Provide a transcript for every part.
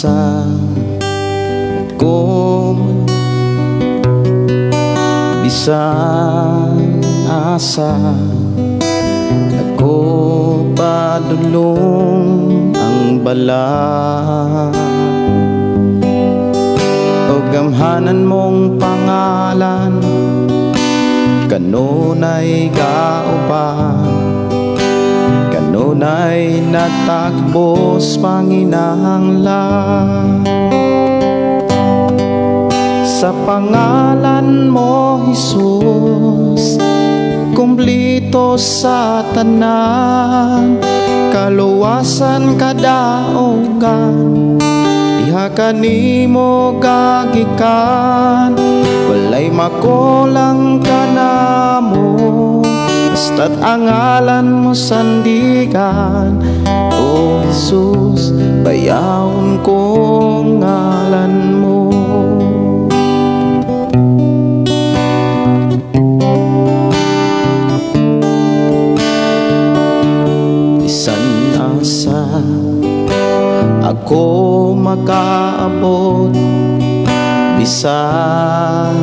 asa ko bisan asa ako padulong ang bala o gamhanan mong pangalan kanunay kauban kanunay nagtakbos panginahanglan sa pangalan mo Jesus kumplito sa tanan kaluwasan kadaogan diha kanimo gagikan walay makulang kanamo basta't ang ngalan mo sandigan o Jesus bayawon ko ngalan mo ako makaabot bisan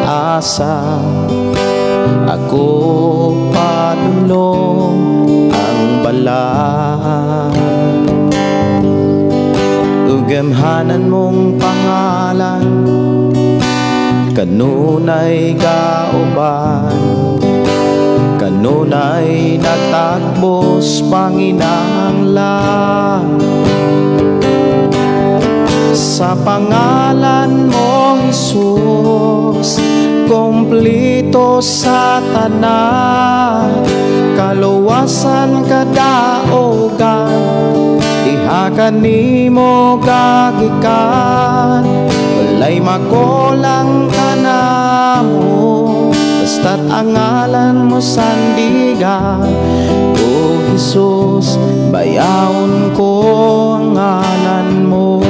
asa ako padulong ang bala ugamhanan mong pangalan kanunay kauban kanunay nagtakbos panginahanglan sa pangalan mo Jesus kumplito sa tanan kaluwasan kadaogan diha kanimo gagikan walay makulang kanamo basta't ang ngalan mo sandigan o Jesus bayawon ko ang ngalan mo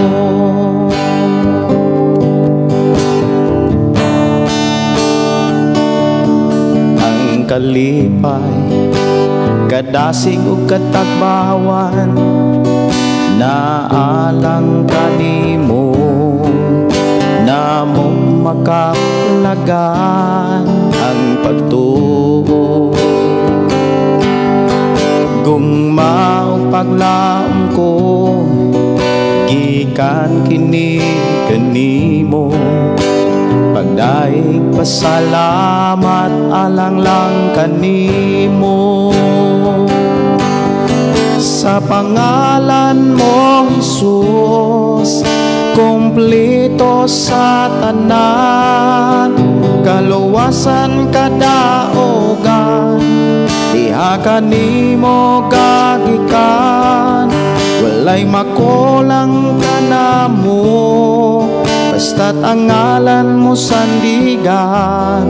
kalipay kadasig ug katagbawan naalang kanimo namo makaplagan ang pagtuo gugma ug paglaom ko gikan kini kanimo pagdaig pasalamat alang lang kanimo sa pangalan mo Jesus kumplito sa tanan kaluwasan kadaogan diha kanimo gagikan walay makulang kanamo basta't ang ngalan mo sandigan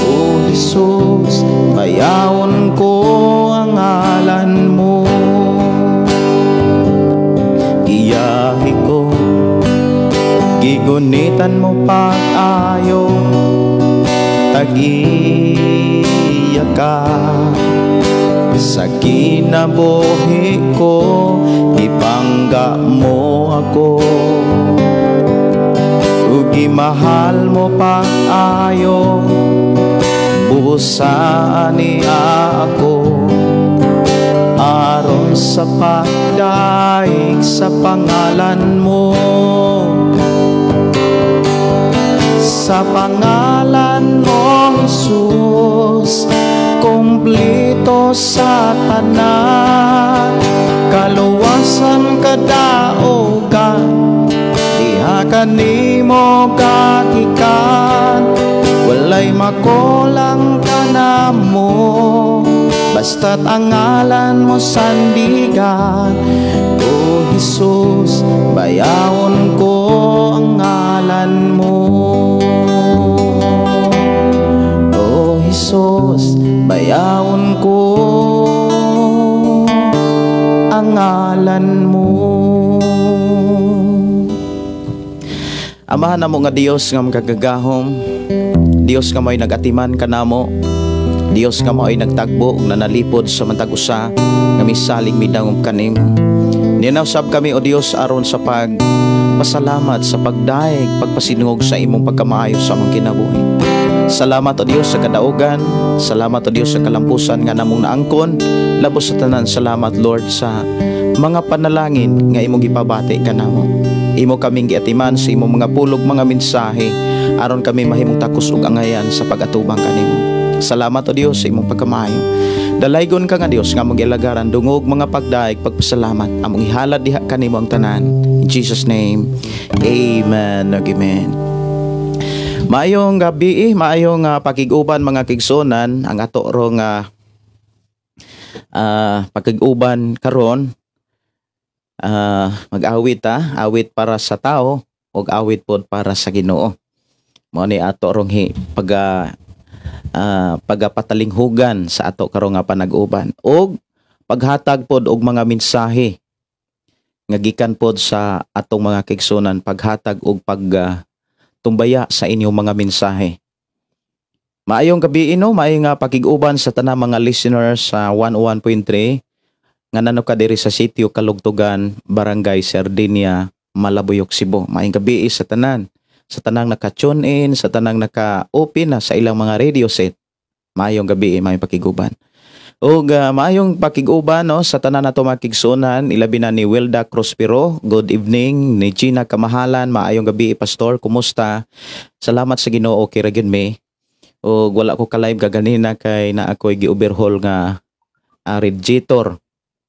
o Jesus bayawon ko ang ngalan mo iyahi ko gigunitan mo pag-ayo tag-iya ka sa kinabuhi ko ipangga mo ako mahal mo pag-ayo busaan niya ako aron sa pagdaig sa pangalan mo sa pangalan mo Jesus kumplito sa tanan kaluwasan kadaogan kanimo gagikan walay makulang kanamo basta't ang ngalan mo sandigan o Jesus bayawon ko ang ngalan mo o Jesus bayawon ko ang ngalan mo. Amahan na mo nga Dios nga magagagahom, Dios nga mo'y nagatiman kanamo, Dios nga mo'y nagtagbo na nalipod sa mantag-usa nga misalig midangom kanimo. Ninausab kami o Dios aron sa pagpasalamat sa pagdaig, pagpasinungog sa imong pagkamaayo sa among kinabuhi. Salamat o Dios sa kadaugan, salamat o Dios sa kalampusan nga namong naangkon, labos sa tanan salamat Lord sa mga panalangin nga imong gipabati kanamo. Imo kaming giatiman sa imong mga pulog mga mensahe aron kami mahimong takos ug angayan sa pag-atubang kanimo. Salamat o Dios sa imong pagkamaayo. Dalaygon ka nga Dios nga mong ilagaran dungog mga pagdaig pagpasalamat among ihalad diha kanimo ang tanan. In Jesus name. Amen. Amen. Maayong gabi, maayong pakiguban mga kigsunan ang ato rong pakiguban karon. Mag-awit awit para sa tao ug awit pod para sa Ginoo. Mao ni ato rong pagapatalinghugan sa ato karong nga panag-uban ug paghatag pod og mga mensahe nga gikan pod sa atong mga kigsunan, paghatag og tumbaya sa inyong mga mensahe. Maayong gabi maayong pakiguban sa tanang mga listeners sa 101.3 nga nanuka diri sa sitio Kalugtugan, Barangay Sardinia, Malabuyok, Cebu. Maayong gabi sa tanan. Sa tanang naka-tune in, sa tanang naka-open na sa ilang mga radio set. Maayong gabi, maayong pakiguban. O maayong pakiguban sa tanan nato mga kigsunan, ilabi na ni Wilda Prospero. Good evening ni Gina Kamahalan. Maayong gabi, Pastor. Kumusta? Salamat sa Ginoo kay Ragyod me. O wala ko ka-live kaganina kay na ako'y gi-overhaul nga radiator.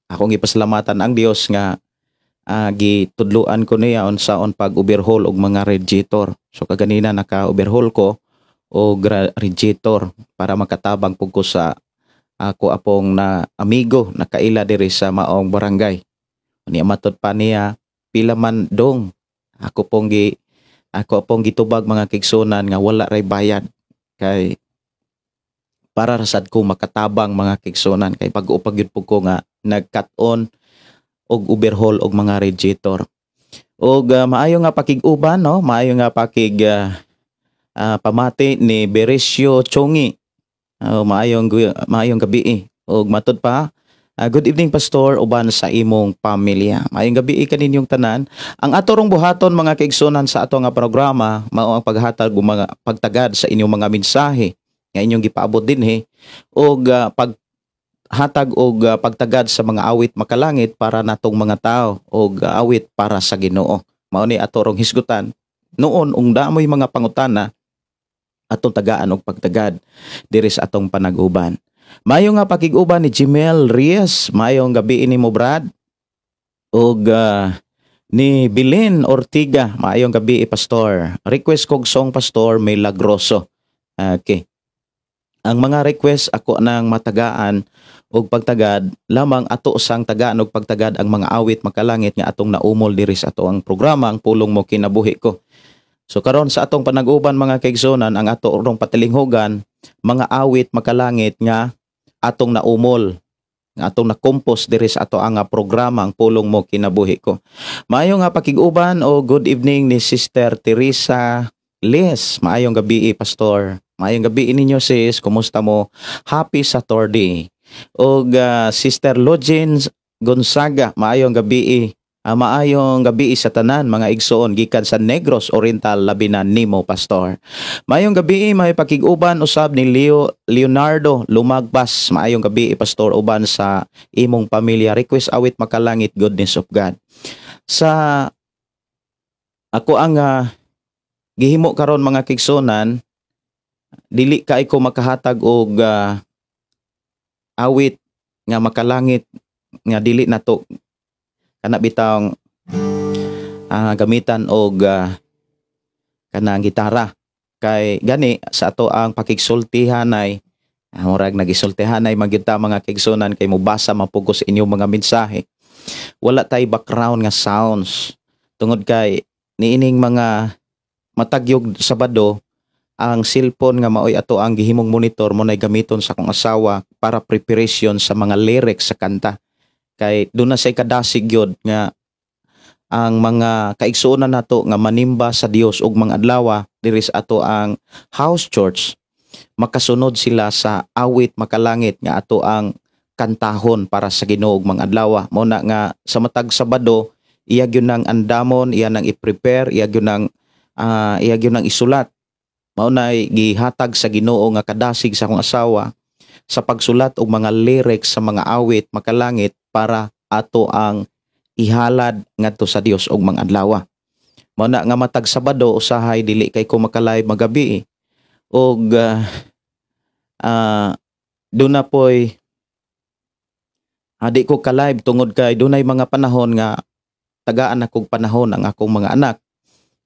Akong ipasalamatan ang Dios nga gitudluan ko niya on pag-overhaul og mga radiator. So kaganina naka-overhaul ko og radiator para makatabang pug ko sa ako apong na amigo nakaila diri sa maong barangay. Unya matud pa niya pila man dong ako pong gitubag mga kigsunan nga wala ray bayad kay para rasad ko makatabang mga kigsunan kay pag-upag gyud pug ko nga nag-cut-on og overhaul og mga radiator. Og maayo nga pakiguban maayo nga pamati ni Beresio Chongi. Maayong gabi og matud pa good evening Pastor uban sa imong pamilya. Maayong gabi kaninyong tanan. Ang ato rong buhaton mga kaigsunan sa ato nga programa mao ang paghatag og mga pagtagad sa inyong mga mensahe nga inyong gipaabot dinhi og hatag og pagtagad sa mga awit makalangit para natong mga tao og awit para sa Ginoo. Mao ni ato rong hisgutan noon ung damoy mga pangutana atong tagaan og pagtagad diri sa atong panag-uban. Mayo nga pakig-uban ni Jimel Reyes. Mayong gabi nimo Brad. Og ni Bilin Ortiga. Mayong gabi Pastor. Request kog song Pastor Milagroso. Okay. Ang mga request ako nang matagaan og pagtagad lamang ato sang tagaan og pagtagad ang mga awit makalangit nga atong naumol diri sa ato ang programa ang pulong mo kinabuhi ko. So karon sa atong panag-uban mga kaigsunan ang ato rong patilinghugan mga awit makalangit nga atong naumol nga atong nakompos diri sa ato ang programa ang pulong mo kinabuhi ko. Maayo nga pakig-uban o good evening ni Sister Teresa Les. Maayong gabi Pastor. Maayong gabi ninyo sis. Kumusta mo? Happy Saturday. Og Sister Logins Gonzaga. Maayong gabi maayong gabi sa tanan mga igsoon gikan sa Negros Oriental labi na nimo Pastor. Maayong gabi may pakig-uban usab ni Leonardo Lumagpas. Maayong gabi Pastor uban sa imong pamilya. Request awit makalangit goodness of God. Sa ako ang gihimo karon mga kigsonan dili kay ko makahatag og awit nga makalangit nga dili nato kana bitang gamitan og kanang gitara kay gani sa ato ang pakigsultihanay murag nagisultihanay magyud ta mga kigsunan kay mobasa mapugos sa inyong mga mensahe. Wala tay background nga sounds tungod kay niining mga matagyog Sabado ang cellphone nga maoy ato ang gihimong monitor mo nay gamiton sa akong asawa para preparation sa mga lyrics sa kanta. Kay doon na say kadasig yun nga ang mga kaigsuonan nato nga manimba sa Dios ug mga adlaw diri sa ato ang house church makasunod sila sa awit makalangit nga ato ang kantahon para sa Ginoo ug mga adlaw. Mao na nga sa matag Sabado iya gyud nang andamon, iya nang i-prepare, iya gyud nang isulat. Mao nay gihatag sa Ginoo nga kadasig sa akong asawa sa pagsulat og mga lyrics sa mga awit makalangit para ato ang ihalad ngadto sa Dios og mga adlaw. Mao na nga matag Sabado usahay dili kay ko makalive magabi og doon na po'y di ko ka-live tungod kay dunay mga panahon nga tagaan akong panahon ang akong mga anak.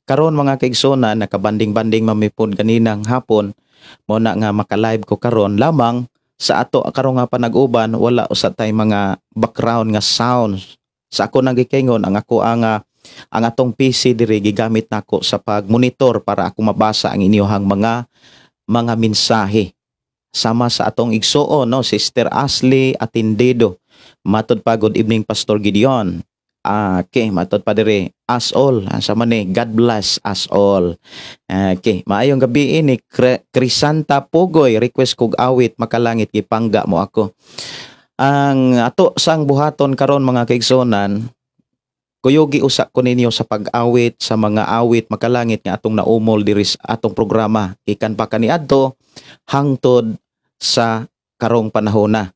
Karon mga kaigsonan nakabanding-banding mamipod kaninang hapon mo na nga maka-live ko karon lamang sa ato karon nga panag-uban wala usa tay mga background nga sounds. Sa ako nang gikaingon ang ako ang atong PC diri gigamit nako sa pag-monitor para ako mabasa ang inyohang mga mensahe. Sama sa atong igsuon no Sister Ashley Atindido. Matod pa good evening Pastor Gideon. Okay, matod pa dire us all. Sama ni God bless us all. Okay, maayong gabi ni Crisanta Pugoy, request kog awit makalangit gipangga mo ako. Ang ato sang buhaton karon mga kaigsonan, kuyogi usa ko ninyo sa pag-awit sa mga awit makalangit nga atong naumol diri sa atong programa ikan pa kaniadto hangtod sa karong panahon na.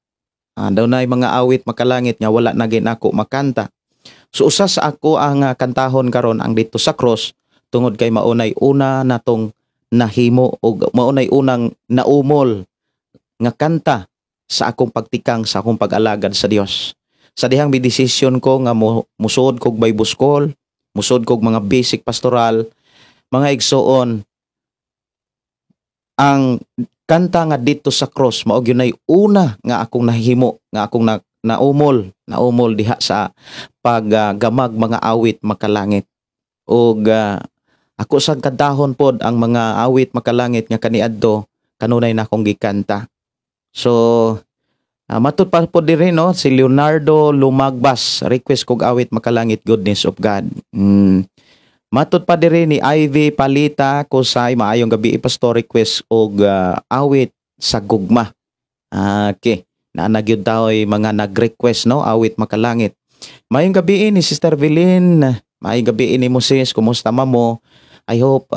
Daw na mga awit makalangit nga wala na gid ako makanta. So usa sa ako ang kantahon karon ang dito sa cross tungod kay maunay una natong nahimo o maunay unang naumol nga kanta sa akong pagtikang sa akong pag-alagad sa Dios. Sa dihang bidesisyon ko nga musud kog Bible school, musud kog mga basic pastoral, mga igsoon, ang kanta nga dito sa cross mao gyud una nga akong nahimo nga akong naumol diha sa paggamag mga awit makalangit ug ako sad kadahon pod ang mga awit makalangit nga kaniadto kanunay na akong gikanta. So matud pa pod diri no si Leonardo Lumagbas, request kog awit makalangit Goodness of God. Matud pa diri ni Ivy Palita kusay maayong gabi pastor, request og awit sa gugma. Okay, naanagyud tao'y mga nag-request no awit makalangit. Maayong gabi ni Sister Velin, maayong gabi ni Moses, kumusta mo? I hope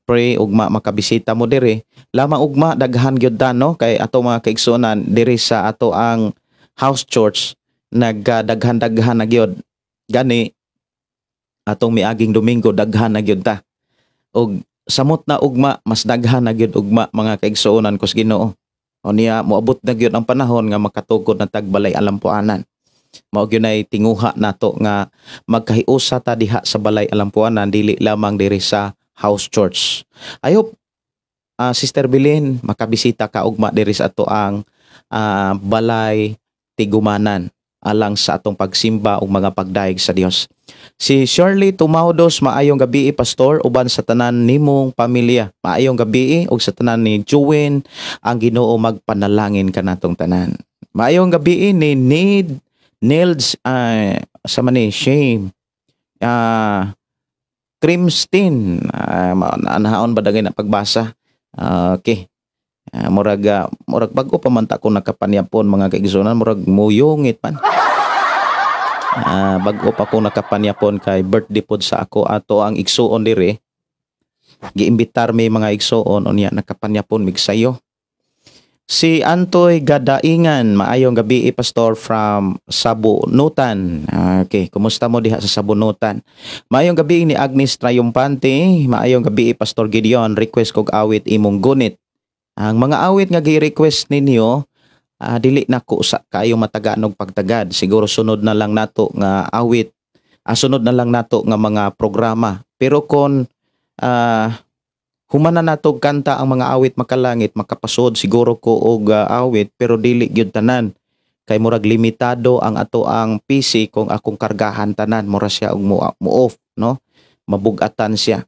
pray ugma makabisita mo diri. Lamang ugma daghan gyud ta no kay ato mga kaigsunan diri sa ato ang house church nagdaghan-daghan na gyud. Gani atong miaging Domingo daghan na gyud ta. Og samot na ugma mas daghan na gyud ugma mga kaigsuonan kus Ginoo. O niya moabot na gyud ang panahon nga makatukod na tagbalay alampuanan. Mao gyud nay tinguha nato nga magkahiusa ta diha sa balay alampuanan dili lamang diri sa house church. I hope Sister Bilin makabisita ka ugma diri sa ato ang balay tigumanan alang sa atong pagsimba ug mga pagdaig sa Dios. Si Shirley Tumaudos, maayong gabi pastor uban sa tanan nimong pamilya. Maayong gabi ug sa tanan ni Juwin ang Ginoo magpanalangin kanatong tanan. Maayong gabi ni Nils sa mani Shame Crimstin anahaon ba dagay na pagbasa. Okay. Murag bago pa man ta ko nakapanyapon mga kaigsunan, murag muyungit man. Bago pa ko nakapanyapon kay birthday pod sa ako ato ang igsuon diri. Giimbitar mi mga igsuon unya nakapanyapon mig sayo. Si Antoy Gadaingan, maayong gabi pastor from Sabunutan. Okay, kumusta mo diha sa Sabunutan? Maayong gabi ni Agnes Triumpante, maayong gabi pastor Gideon, request kog awit imong gunit. Ang mga awit nga gi-request ninyo, dili na ko sa kayo matagaan og pagtagad. Siguro sunod na lang nato nga awit, sunod na lang nato nga mga programa. Pero kung humana nato kanta ang mga awit makalangit, makapasod siguro ko og awit pero dili gyud tanan. Kay murag limitado ang ato ang PC kung akong kargahan tanan, mura siya og mo-off, no? Mabugatan siya.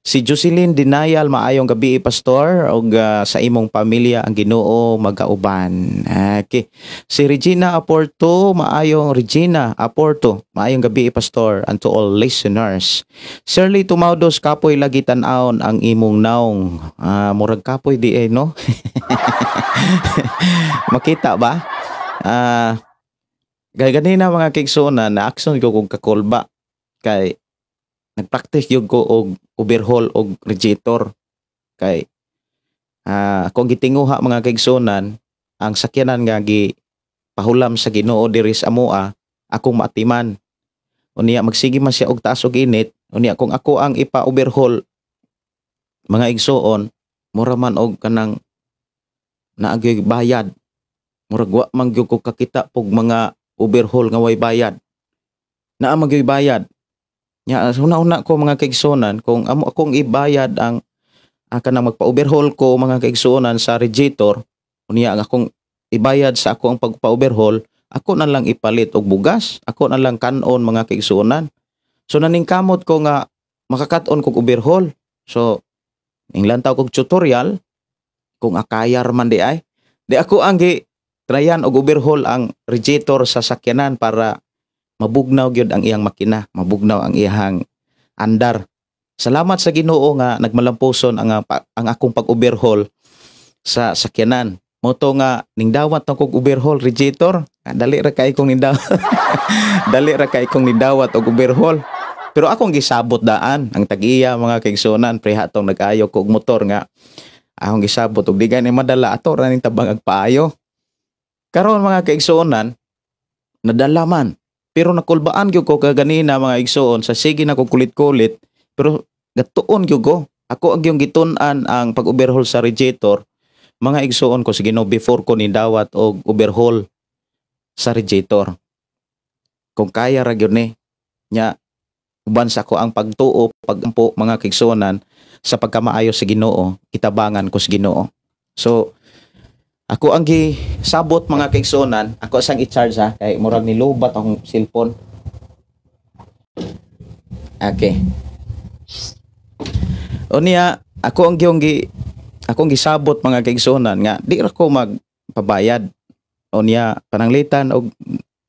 Si Jocelyn Dinayal, maayong gabi pastor og sa imong pamilya ang Ginoo magauban. Okay. Si Regina Aporto, maayong gabi pastor and to all listeners. Shirley Tumaudos, kapoy lagi tan-aon ang imong naong. Murag kapoy di no? Makita ba? Ganina mga kigsunan na action ko kung kakolba. kay nagpractice gyud ko og overhaul og radiator kay akong gitinguha mga kaigsunan ang sakyanan nga pahulam sa Ginoo diri sa amoa akong maatiman. Unya magsige man siya og taas og init, unya kung ako ang ipa-overhaul mga igsoon, mura man og kanang naagyoy bayad. Murag wa man gyud ko kakita pog mga overhaul nga way bayad. Naa man gyud bayad. Nya una-una ko mga kaigsonan kung amo akong ibayad ang kanang magpa-overhaul ko mga kaigsuonan sa radiator, unya akong ibayad sa ako ang pagpa-overhaul, ako na lang ipalit og bugas, ako na lang kanon mga kaigsuonan. So naningkamot ko nga makakaton kog overhaul. So inglantaw kog tutorial kung akayar man di ay. Di ako ang tryan og overhaul ang radiator sa sakyanan para mabugnaw gyud ang iyang makina, mabugnaw ang iyang andar. Salamat sa Ginoo nga nagmalampuson ang akong pag-overhaul sa sakyanan. Moto nga ning dawat na kog overhaul radiator. Dali ra kay kong nindawat. Dali ra kay kong nindawat og overhaul. Pero akong gisabot daan ang tag-iya mga kaigsunan preha tong nag-ayo kog motor nga akong gisabot og di gani madala ato ra ning tabang agpaayo. Karon mga kaigsunan nadala man. Pero nakulbaan gyud ko kaganina mga igsuon sa sige na ko kulit-kulit. Pero gatuon gyud ko. Ako ang yung gitun-an ang pag-overhaul sa radiator. Mga igsuon ko sige no before ko nindawat og overhaul sa radiator. Kung kaya ra gyud ni nya uban sa ko ang pagtuo pagampo mga kaigsuonan sa pagkamaayo sa Ginoo, kitabangan ko sa Ginoo. So ako ang gisabot mga kaigsuonan, ako sang i-charge kay murag nilubat akong cellphone. Okay. Unya akong gisabot mga kaigsuonan nga di ra ko magpabayad. Unya pananglitan og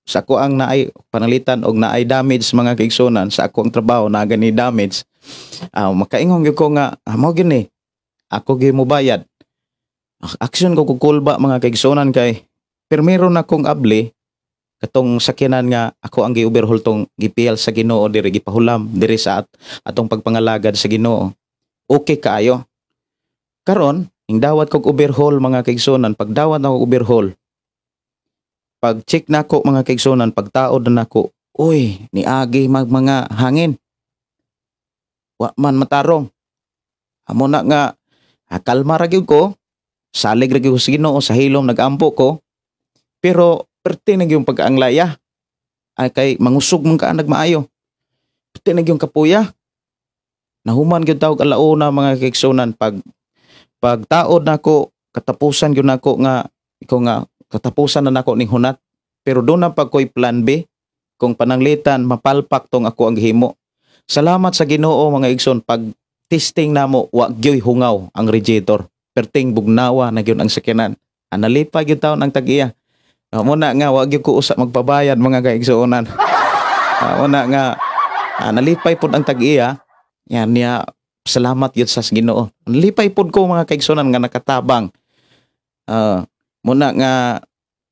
sa ako ang naay pananglitan og naay damage mga kaigsuonan sa akong trabaho na gani damage. Makaingon gyud ko nga mao gyud ni ako gyud mo bayad. Action ko kukulba mga kaigsuonan kay permero na kong abli katong sakyanan nga ako ang gi-overhaul tong GPL sa Ginoo diri gipahulam diri sa atong pagpangalagad sa Ginoo. Okay kaayo. Karon ing dawat kog overhaul mga kaigsuonan, pagdawat ako overhaul. Pag check nako mga kaigsuonan, pagtaod na nako, uy, niagi mga hangin. Wa man matarong. Amo na nga kalma ra gyud ko. Salig ra gyud ko sa Ginoo, sa hilom nagampo ko. Pero perti na gyud pag-anglaya. Ay kay mangusog man ka nagmaayo. Perti na gyud kapuya. Nahuman gyud tawag alauna mga kaigsuonan pagtaod nako katapusan gyud nako nga iko nga katapusan na nako ning hunat. Pero do na pag ko'y plan B kung pananglitan mapalpak tong ako ang gihimo. Salamat sa Ginoo mga igsoon pag testing namo wa gyoy hungaw ang radiator. Perting bugnawa na gyud ang sakyanan. Nalipay gyud taon ang tag-iya. Muna nga wa gyud ko usa magpabayad mga kaigsuonan. Muna nga nalipay pud ang tag-iya. Yan niya salamat gyud sa Ginoo. Nalipay pud ko mga kaigsuonan nga nakatabang. Muna nga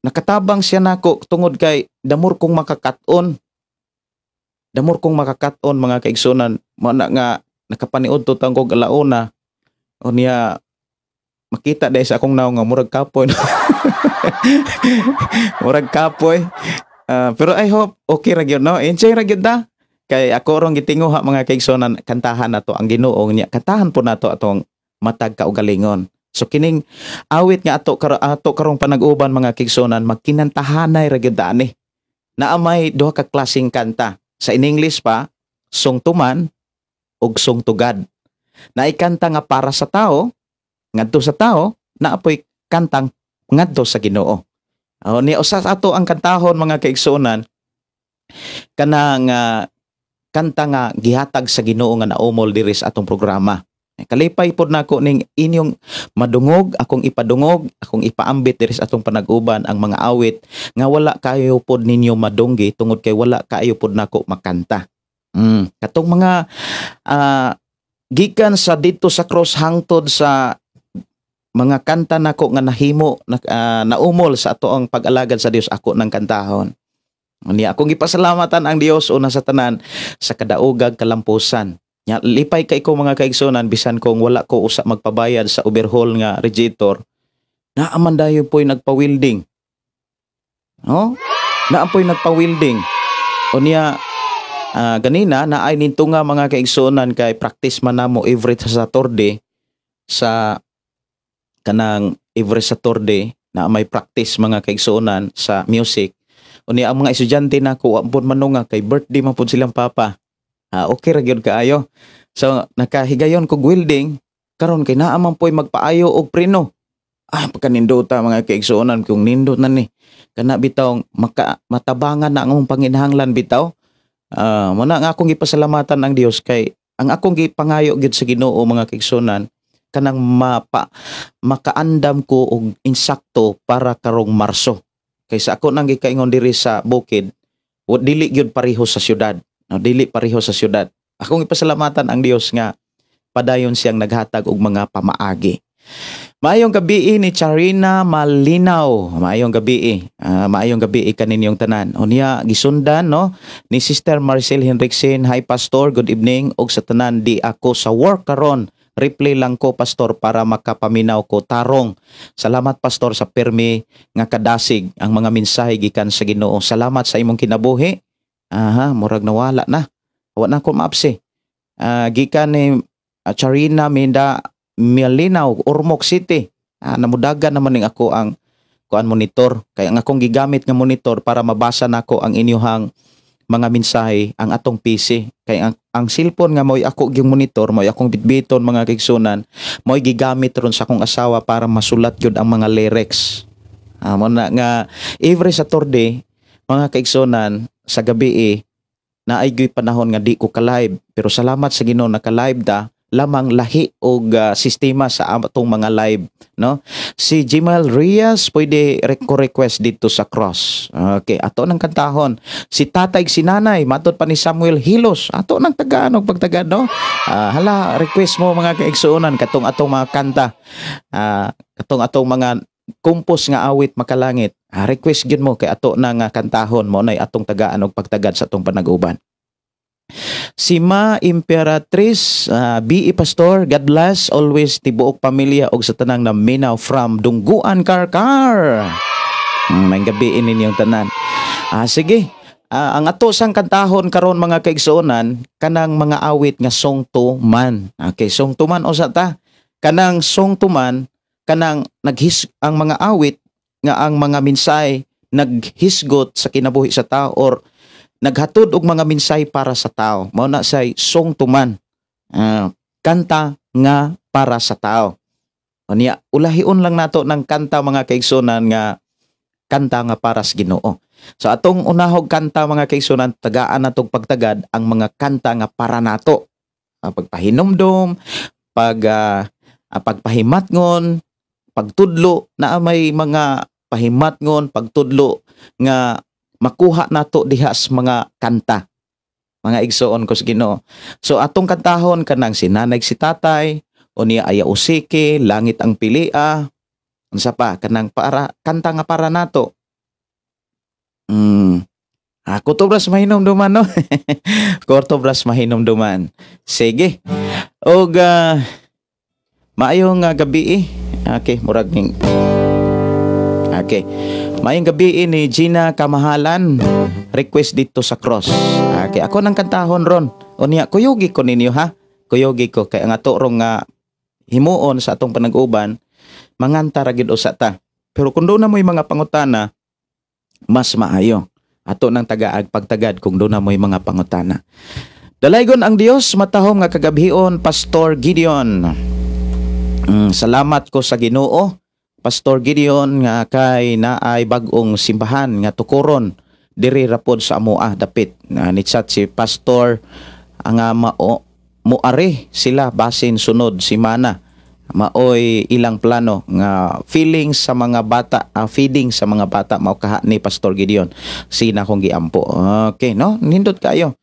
nakatabang siya nako tungod kay damor kong makakaton. Damor kong makakaton mga kaigsuonan. Muna nga nakapaniud to tang kog alauna. O niya makita dahil sa akong naong nga murag kapoy. Murag kapoy. Pero I hope okay ra gyud no. Enjoy ra gyud ta. Kay ako rong gitinguha mga kaigsuonan kantahan nato ang Ginoo niya. Kantahan po nato atong matag kaugalingon. So kining awit nga ato karong panag-uban mga kaigsuonan magkinantahanay ra gyud ani. Naamay duha ka klaseng kanta. Sa in English pa, song to man ug song to God. Naikanta nga para sa tao, ngadto sa tao, naapoy kantang ngadto sa Ginoo. Ni usa ato ang kantahon mga kaigsuonan kanang kanta nga gihatag sa Ginoo nga naumol diri sa atong programa. Kalipay pod nako ning inyong madungog, akong ipadungog, akong ipaambit diri sa atong panag-uban ang mga awit nga wala kayo pod ninyo madunggi tungod kay wala kayo pod nako makanta. Katong mga gikan sa dito sa cross hangtod sa mga kanta nako nga nahimo naumol sa ato ang pag-alagad sa Dios ako ng kantahon. Unya akong gipasalamatan ang Dios una sa tanan sa kadaugag kalampusan. Nya lipay kay ko mga kaigsunan bisan kung wala ko usa magpabayad sa overhaul nga radiator, naaman dayon po'y nagpa-welding. No? Naapoy nagpa-welding. Unya ganina naay ninto nga mga kaigsunan kay practice man namo every Saturday sa kanang every Saturday na may practice mga kaigsunan sa music. Unya ang mga estudyante nako ampon manunga kay birthday man pud silang papa. Okay ra gyud kaayo. So nakahigayon kog welding karon kay naa man po'y magpaayo og preno. Pagkanindota mga kaigsuonan kung nindot na ni. Kana bitaw matabangan na ang among panginahanglan bitaw. Muna nga akong gipasalamatan ang Dios kay ang akong gipangayo gid sa Ginoo mga kaigsuonan kanang makaandam ko og insakto para karong Marso. Kaysa ako nang gikaingon diri sa bukid, dili gyud pareho sa syudad. No, dili pareho sa syudad. Akong ipasalamatan ang Dios nga padayon siyang naghatag og mga pamaagi. Maayong gabi ni Charina Malinaw. Maayong gabi. Maayong gabi kaninyong tanan. Unya gisundan no ni Sister Maricel Henriksen. Hi Pastor, good evening. Og sa tanan di ako sa work karon. Replay lang ko Pastor para makapaminaw ko tarong. Salamat Pastor sa permi nga kadasig ang mga mensahe gikan sa Ginoo. Salamat sa imong kinabuhi. Murag nawala na. Wa na ko maapsi. Gikan ni Charina Minda Malinaw, Ormoc City. Namudagan naman ning ako ang kuan monitor. Kaya ang akong gigamit nga monitor para mabasa nako ang inyong mga mensahe ang atong PC. Kaya ang cellphone nga mo'y ako yung monitor, mo'y akong bitbiton mga kaigsunan, mo'y gigamit ron sa akong asawa para masulat yun ang mga lyrics. Muna nga every Saturday mga kaigsunan sa gabi na ay panahon nga di ko ka-live. Pero salamat sa Ginoo naka-live da lamang lahi og sistema sa atong mga live, no? Si Jimal Rias pwede request dito sa cross. Okay, ato nang kantahon. Si tatay si nanay matud pa ni Samuel Hilos. Ato nang tagaan og pagtagad, no? Hala request mo mga kaigsuonan katong atong mga kanta. Katong atong mga kumpos nga awit makalangit. Request gyud mo kay ato nang kantahon mo nay atong tagaan og pagtagad sa atong panag-uban. Si Ma Imperatriz, B.E. Pastor, God bless always tibuok pamilya og sa tanang na minaw from Dungguan Karkar. May gabi ninyong tanan. Sige, ang ato sang kantahon karon mga kaigsuonan kanang mga awit nga song to man. Okay, song to man usa ta. Kanang song to man kanang ang mga awit nga ang mga mensahe naghisgot sa kinabuhi sa tao or naghatod og mga mensahe para sa tao. Mao na say song to man. Kanta nga para sa tao. Unya ulahion lang nato ng kanta mga kaigsunan nga kanta nga para sa Ginoo. So atong unahog kanta mga kaigsunan tagaan natong pagtagad ang mga kanta nga para nato. Pagpahinomdom, pagpahimatngon, pagtudlo na may mga pahimatngon, pagtudlo nga makuha nato diha sa mga kanta. Mga igsoon ko sa Ginoo. So atong kantahon kanang sinanay si tatay, unya aya usiki, langit ang pilia. Unsa pa kanang para kanta nga para nato. Kutobras mahinomduman no. Kutobras mahinomduman. Sige. Og maayong gabi. Okay, murag ning. Okay. Mayong gabi ni Gina Kamahalan. Request dito sa cross. Okay, ako nang kantahon ron. Unya kuyogi ko ninyo ha. Kuyogi ko kay ang ato rong himuon sa atong panag-uban manganta ra gid usa ta. Pero kung doon na mo'y mga pangutana mas maayo. Ato nang tagaag pagtagad kung doon na mo'y mga pangutana. Dalaygon ang Dios matahom nga kagabhion Pastor Gideon. Salamat ko sa Ginoo. Pastor Gideon nga kay naay bag-ong simbahan nga tukuron diri rapod sa amoa dapit ni chat si Pastor ang muari sila basin sunod si Mana maoy ilang plano nga feeding sa mga bata mao kaha ni Pastor Gideon sina kong giampo. Okay no nindot kayo.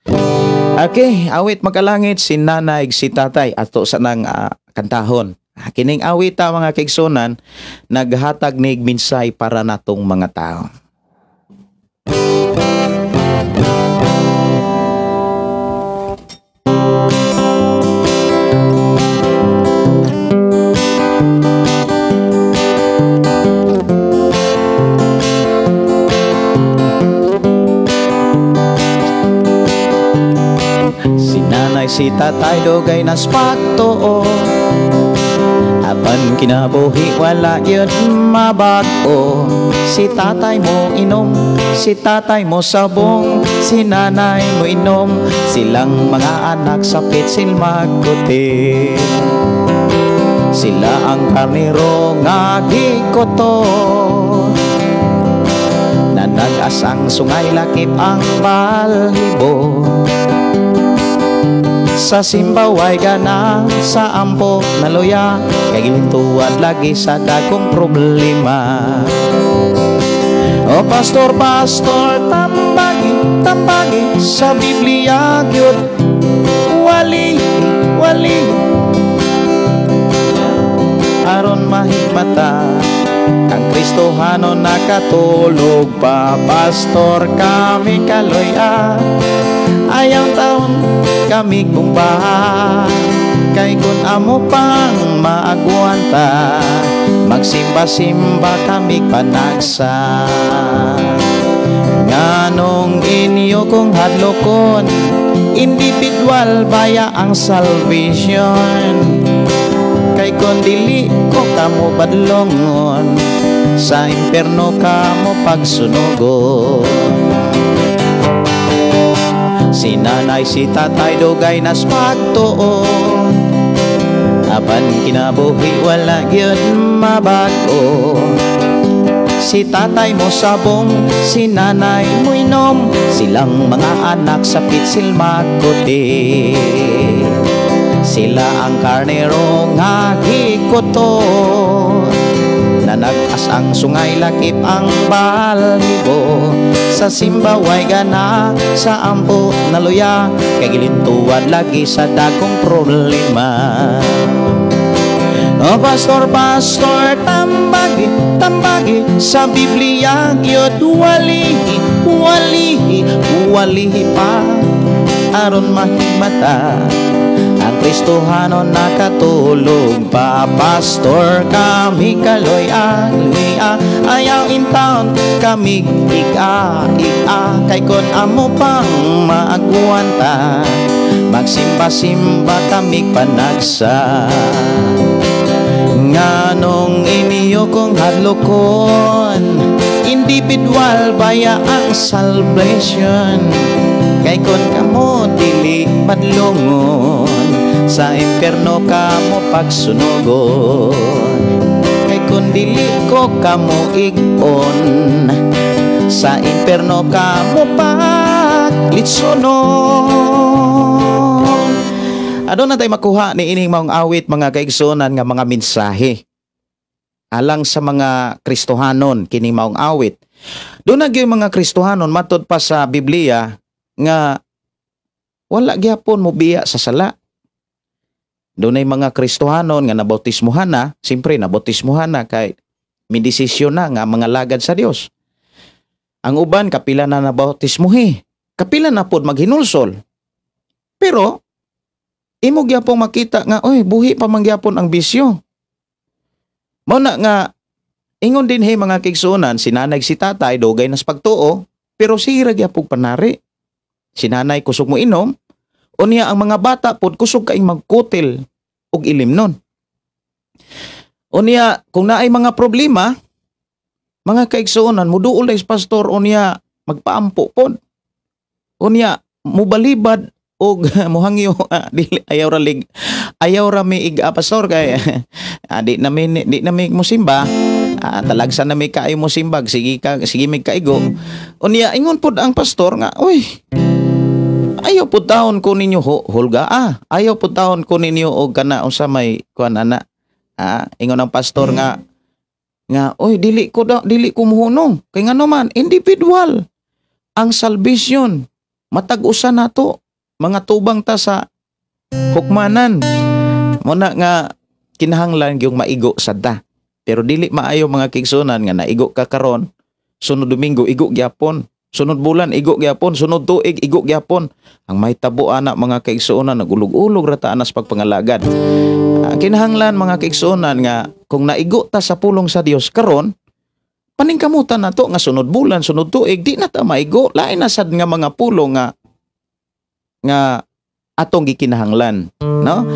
Okay awit makalangit si nanay si tatay ato sa nang kantahon. Kining awit mga kaigsunan naghatag nig minsay para natong mga tao. si tatay dugay nas pagtuo, apan kinabuhi wala yun mabag-o. Si tatay mo inom, si tatay mo sabong, si nanay mo inom, silang mga anak sa pitsil magkuti. Sila ang karnero nga gikoto, na nag-asang sungay lakip ang balhibo. Sa simbaway gana, sa ampo na luya, kay gilintuad lagi sa dagkong problema. O pastor, pastor, tambagi, tambagi, sa Biblia gyud wali, wali, aron mahimata ang Kristohano nakatulog pa. Pastor, kami kaloya, ayaw taon kami gumba, kay kun amo pang maagwanta, magsimba-simba kami panagsa. Nganong inyo kong hadlokon, individual baya ang salvation, kay kun dili ko kamo badlongon, sa imperno kamo pagsunugon. Si nanay si tatay dugay nas pagtuo, apan kinabuhi wala gyud mabag-o. Si tatay mo sabong, si nanay mo inom, silang mga anak sa pitsil magkuti. Sila ang karnero nga gikoto, na nag-asang sungay lakip ang balhibo. Sa simbaway gana, sa ampo na luya, kay gilintuad lagi sa dagkong problema. O pastor, pastor, tambagi, tambagi, sa Biblia gyud wali, wali, wali pa, aron mahimata ang Kristohano nakatulog pa. Pastor, kami kaloy-a, ayaw in town kami iga, kay kon amo pang maagwanta, magsimba-simba kami panagsa. Nganong inyo kong hadlokon, individual baya ang salvation, kay kon kamo dili madlongon, sa imperno kamo pagsunugon. Kay kun dili ko kamo igon, sa imperno kamo paglitsunon. Adon na tayo makuha ni ining maong awit mga kaigsunan nga mga mensahe alang sa mga Kristohanon kining maong awit. Doon na gyud mga Kristohanon matod pa sa Biblia nga wala gyapon mo biya sa sala. Doon ay mga Kristohanon nga nabautismuhan na, simpre nabautismuhan na kay may desisyon na nga mga lagad sa Dios. Ang uban kapila na nabautismuhi, kapila na pod maghinulsol. Pero imo gyapon makita nga oy buhi pa man gyapon ang bisyo. Mao na nga ingon din hey mga kaigsunan, si nanay si tatay dugay nas pagtuo, pero sira gyapon panari. Si nanay kusog mo inom, unya ang mga bata pod kusog kaing magkutil og ilimnon. Unya kung naay mga problema, mga kaigsuonan muduol sa pastor unya magpaampo pod. Unya mubalibad og mohangyo dili ayaw ra mi pastor kay di na mi musimba. Talagsan na mi kaayo mo simbag, sige mig kaigo. Unya ingon pod ang pastor nga, uy, ayaw po taon ko ninyo hulga ayaw po taon ko ninyo og kana unsa may kuan ana. Ingon ang pastor nga oy dili ko muhunong kay ngano man individual ang salvation, matag usa nato mga tubang ta sa hukmanan. Muna nga kinahanglan yung maigo sadta, pero dili maayo mga kigsunan nga naigo ka karon, sunod Domingo igo gyapon, sunod bulan igo gyapon, sunod tuig igo gyapon. Ang mahitabo ana mga kaigsuonan nagulog-ulog ra ta anas pagpangalagad. Kinahanglan mga kaigsuonan nga kung naigo ta sa pulong sa Dios karon, paningkamutan nato nga sunod bulan, sunod tuig di na ta maigo. Lain na sad nga mga pulong nga atong gikinahanglan, no?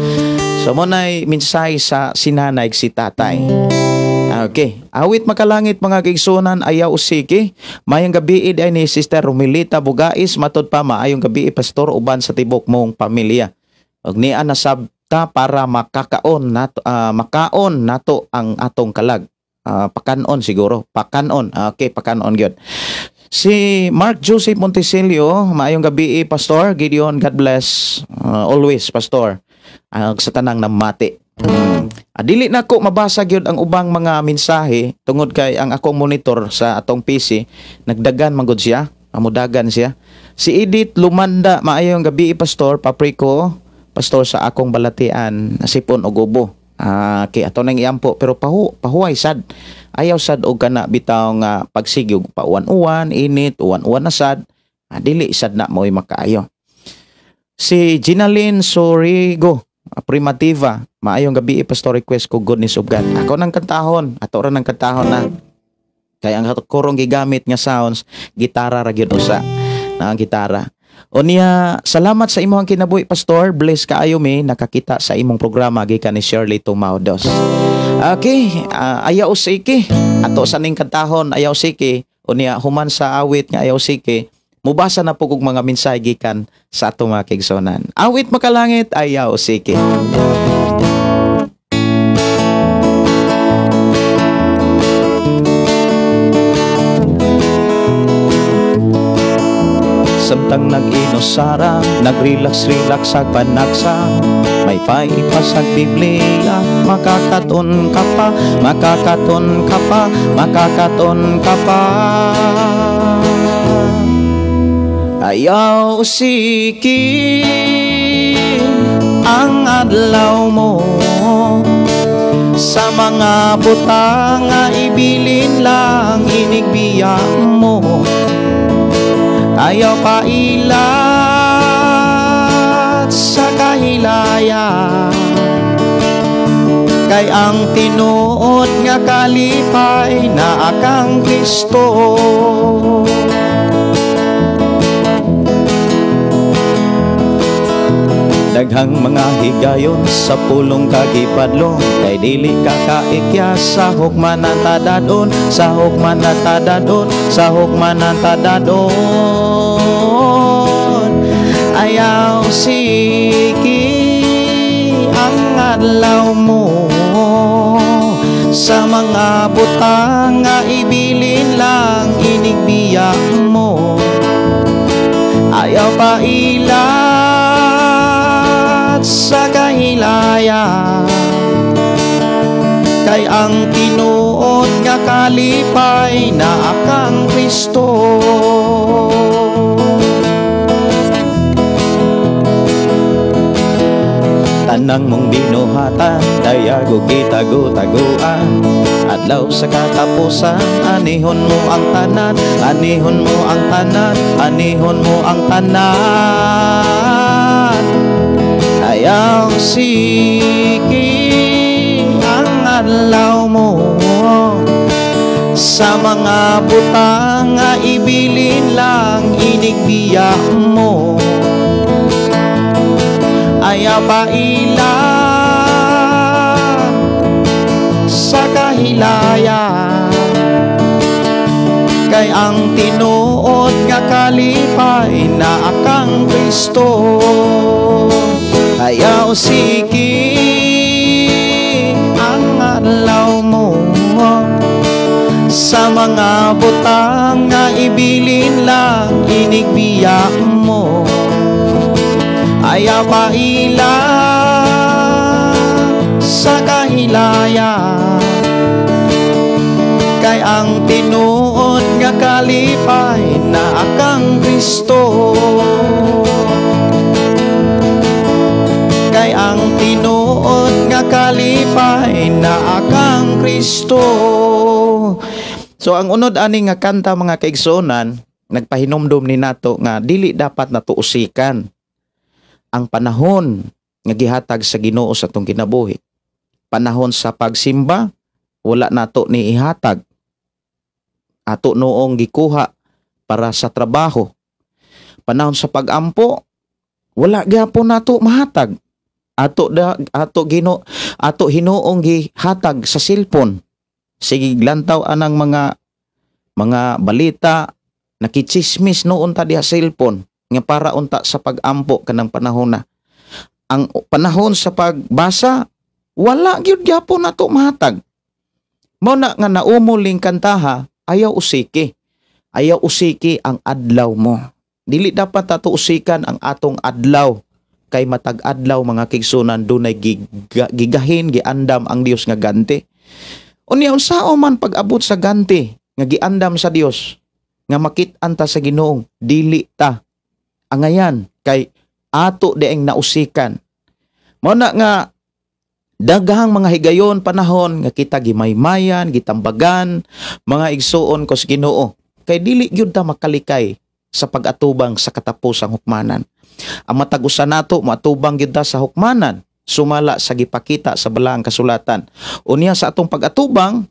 So mo nay mensahe sa sinanay si tatay. Okay, awit makalangit mga kaigsunan, ayaw usiki. Mayang gabi ay ni Sister Romelita Bugais, matod pa maayong gabi pastor uban sa tibok mong pamilya. Og niya nasabta para makaon nato ang atong kalag. Pakanon siguro, pakanon. Okay, pakanon gyud. Si Mark Joseph Montesilio, maayong gabi pastor. Gideon, God bless always pastor. Sa tanang namati. Dili na ko mabasa gyud ang ubang mga mensahe tungod kay ang akong monitor sa atong PC nagdagan man gud siya, amudagan siya. Si Edith Lumanda, maayong gabi pastor, papriko pastor sa akong balatian, sipon og ubo. Kay ato nang iampo pero pahuway sad. Ayaw sad og kana bitaw nga pagsigig pa uwan-uwan, init, uwan-uwan na sad. Dili sad na mo'y makaayo. Si Ginaline Sorigo, Primativa, maayong gabi pastor, request ko goodness of God. Ako nang kantahon, ato ra nang kantahon na. Kaya ang kurong gigamit nga sounds, gitara ra gyud usa. Na gitara. O niya, salamat sa imong kinabuhi pastor. Bless kaayo mi nakakita sa imong programa gikan ni Shirley Tumaudos. Okay, ayaw siki. Ato sa ning kantahon ayaw siki. O niya, human sa awit nga ayaw siki. Mubasa na po kog mga mensahe gikan sa atong mga kaigsunan. Awit makalangit, ayaw siki. Samtang nag-inosara, nag-relax-relax sa panagsa, may paipas ang Biblia, makakaton ka pa, makakaton ka pa, makakaton ka pa. Ayaw siki ang adlaw mo, sa mga butang nga ibilin lang inigbiya mo. Ayaw pailat sa kahilaya, kay ang tinuod nga kalipay na akang Kristo. Daghang mga higayon sa pulong kagipadlong, kay dili kakaikya sa hukman ng tadadon, sa hukman ng tadadon, sa hukman ng tadadon. Ayaw siki ang adlaw mo, sa mga butang nga ibilin lang inigbiya mo. Ayaw pailat sa kahilaya, kay ang tinuod nga kalipay na akang Kristo. Tanang mong binuhatan, dayago gitago-taguan, adlaw sa katapusan, anihon mo ang tanan, anihon mo ang tanan, anihon mo ang tanan. Ayaw siki ang adlaw mo, sa mga butang nga ibilin lang inigbiya mo. Ayaw pailat sa kahilaya, kay ang tinuod nga kalipay na akang Kristo. Ayaw siki ang adlaw mo, sa mga butang nga ibilin lang inigbiya mo. Ayaw pailat sa kahilaya, kay ang tinuod nga kalipay na akang Kristo. Kay ang tinuod nga kalipay na akang Kristo. So ang unod ani nga kanta mga kaigsunan, nagpahinumdum ni nato nga dili dapat natuusikan ang panahon nga gihatag sa Ginoo sa atong kinabuhi. Panahon sa pagsimba, wala nato ni ihatag. Ato noong gikuha para sa trabaho. Panahon sa pagampo, wala gyapon nato mahatag. Ato hinuong gihatag sa cellphone. Sige glantaw anang mga balita nakichismis noon ta diha sa cellphone nga para unta sa pag-ampo kanang panahon na. Ang panahon sa pagbasa wala gyud gyapon nato mahatag. Mao na nga naumuling kantaha, ayaw usiki. Ayaw usiki ang adlaw mo. Dili dapat ato usikan ang atong adlaw. Kay matag adlaw mga kigsunan dunay gigahin giandam ang Dios nga ganti. Unya unsao man pag-abot sa ganti nga giandam sa Dios nga makit-an ta sa Ginoong dili ta angayan kay ato dieng nausikan. Mao na nga daghang mga higayon panahon nga kita gimaymayan, gitambagan, mga igsuon ko sa Ginoo. Kay dili gyud ta makalikay sa pag-atubang sa katapusang hukmanan. Ang matagusan nato matubang gyud ta sa hukmanan sumala sa gipakita sa balaang kasulatan. Unya sa atong pag-atubang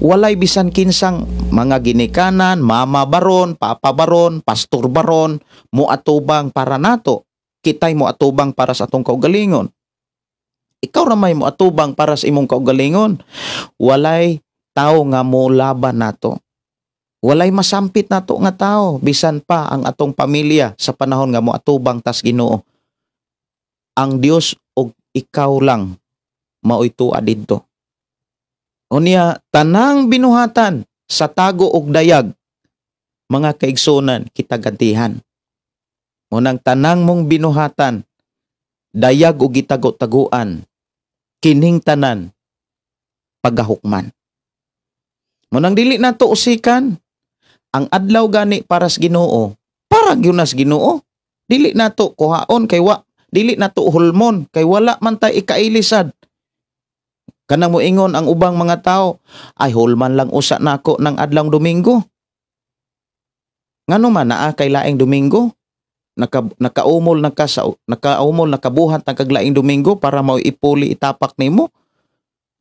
walay bisan kinsang mga ginikanan, mama baron, papa baron, pastor baron moatubang para nato. Kitay moatubang para sa atong kaugalingon. Ikaw ra may moatubang para sa imong kaugalingon. Walay tao nga molaban nato. Walay masampit nato nga tao bisan pa ang atong pamilya sa panahon nga moatubang tas Ginoo. Ang Dios og ikaw lang maoy tuwa didto. Unya tanang binuhatan sa tago og dayag mga kaigsunan kita gantihan. Unang tanang mong binuhatan dayag og gitago-taguan kining tanan pagahukman. Munang dili nato usikan ang adlaw gani para sa Ginoo, para gyud nas Ginoo. Dili nato kuhaon kay dili nato hulmon kay wala man tay ikailisad. Kanang moingon ang ubang mga tao, ay hulman lang usa nako ng adlawng Domingo. Ngano man naa kay laing Domingo? Nakaumol nakabuhat ng kaglaing Domingo para mao ipuli itapak nimo.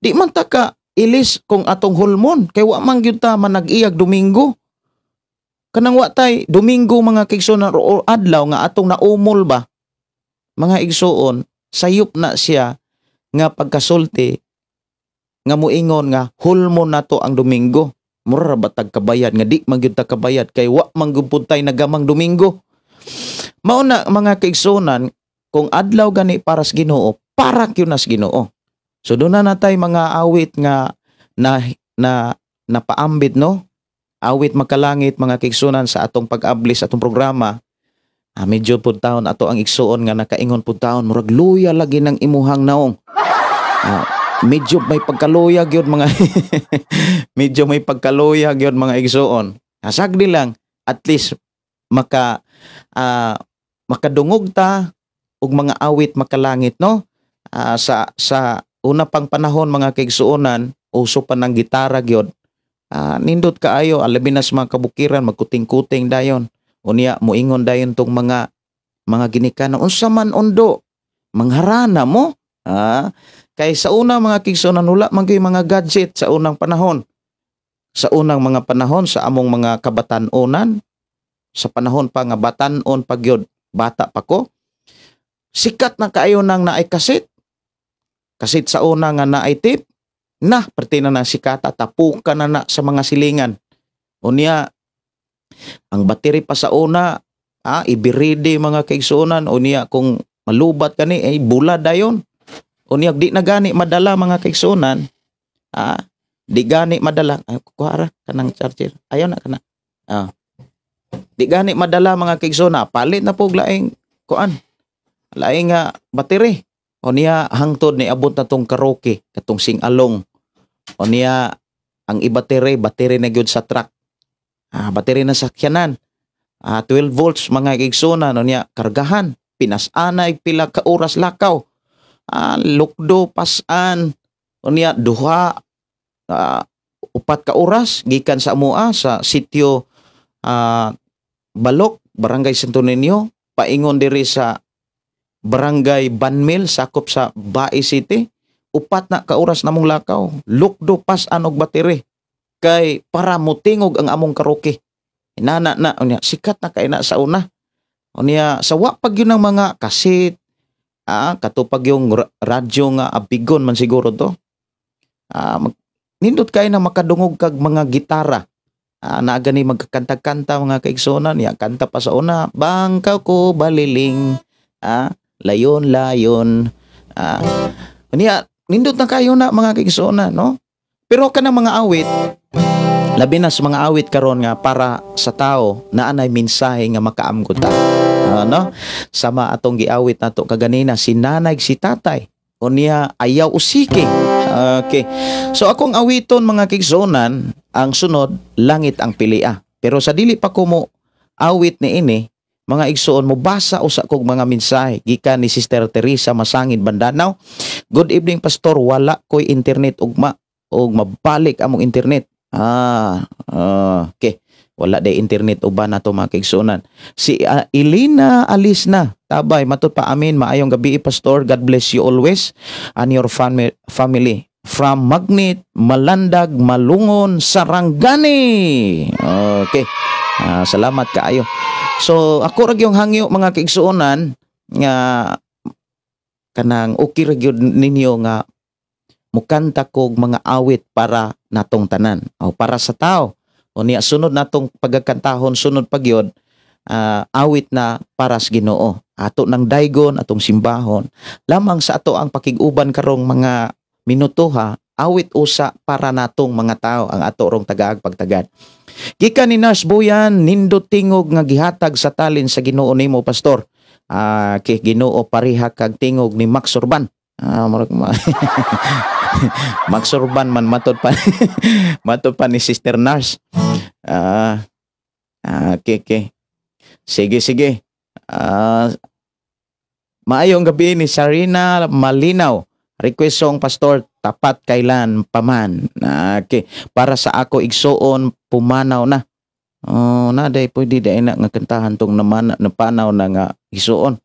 Di man ta ka ilis kung atong hulmon kay wa man gyud ta manag-iyag Domingo. Kanang wa tay Domingo mga kigsuon o adlaw nga atong naumol ba. Mga igsuon, sayop na siya nga pagkasulti nga moingon nga hulmon nato ang Domingo. Mura ba tag kabayad nga di man gyud ta kabayad kay wa man gyud pud tay nagamang Domingo. Mao na mga kaigsunan kung adlaw gani para sa Ginoo, para gyud nas Ginoo. So doon na natay mga awit nga napaambit no. Awit makalangit mga kaigsunan sa atong pag-ablis atong programa. Medyo pud taon ato ang igsuon nga nakaingon pud taon murag luya lagi ng imuhang naong. Medyo may pagkaluya gyud mga medyo may pagkaluya gyud mga igsuon. Sagdi lang at least makadungog ta og mga awit makalangit no. Sa una pang panahon mga kaigsuonan uso pa ng gitara gyud. Nindot kaayo alabi na sa mga kabukiran magkuting-kuting dayon. Unya moingon dayon tong mga ginikanan unsa man undo mangharana mo. Kay sa unang mga kigsuonan wala man gyud mga gadget sa unang panahon. Sa unang mga panahon sa among mga kabatan-onan, sa panahon pa nga batan-on pa gyud, bata pa ko. Sikat na kaayo nang naay kasit. Kasit sa una nga naay tip. Perti na sikata tapukan na sa mga silingan. Unya ang battery pa sa una, ibiride mga kaigsuonan. Unya kung malubat kani ay bulad dayon. Unya di na gani madala mga kaigsuonan. Di gani madala. Kuha kanang charger. Ayaw na kana. Di gani madala mga kaigsuonan. Palit na po laing kuan. Laing battery. Unya hangtod ni abot na tong karaoke katong sing-along. Unya ang battery na gyud sa truck. Battery na sakyanan. 12 volts mga kaigsuonan. Unya kargahan. Pinas-anay pila ka oras lakaw. Lukdo pasan. Unya duha 4 ka oras gikan sa amoa sa sitio Balok, Barangay Santo Niño, paingon diri sa Barangay Banmil sakop sa Bae City. 4 na ka oras namong lakaw. Lukdo pasan og battery kay para mutingog ang among karaoke. Inana na unya sikat na kay na sa una. Unya sa wa pag yun ng mga kasit, katupag yung radyo nga abigon man siguro to. Nindot kayo na makadungog kag mga gitara. Na gani magkakanta-kanta mga kaigsonan, ya kanta pa sa una, bangkaw ko baliling, layon layon. Niya nindot na kayo na mga kaigsonan, no? Pero kanang mga awit, labi na sa mga awit karon nga para sa tao na anay mensahe nga makaamgot ta. No? Sama atong giawit nato kaganina si nanay si tatay. O niya ayaw usiki. Okay. So akong awiton mga kaigsonan, ang sunod langit ang pilia. Pero sa dili pa ko mo awit ni ini, mga igsoon mo basa usa kog mga mensahe gikan ni Sister Teresa Masangin Bandanao. Good evening pastor, wala koy internet ugma og mabalik among internet. Okay. Wala day internet uban nato mga kaigsonan. Si Elena Alisna, tabay matud pa amin, maayong gabi pastor. God bless you always and your family. From Magnet, Malandag, Malungon, Sarangani. Okay. Salamat kaayo. So ako ra gyung hangyo mga kaigsuonan nga kanang okay ra gyud ninyo nga mukanta kog mga awit para natong tanan o para sa tao. O niya sunod natong pagkakantahon, sunod pagyod awit na para sa Ginoo. Ato nang daygon atong simbahon. Lamang sa ato ang pakiguban karong mga minuto awit usa para natong mga tao ang ato rong tagaag pagtagad. Gikan ni Nurse Buyan, nindot tingog nga gihatag sa talin sa Ginoo nimo pastor. Kay Ginoo pariha kag tingog ni Max Urban. Max Urban man matod pa matod pa ni Sister Nurse. Okay. Sige. Maayong gabi ni Sarina Malinaw. Request song pastor, tapat kailan paman. Okay. Para sa ako igsoon pumanaw na. Naday pwede da ina nga kantahan tong napanaw na nga igsoon.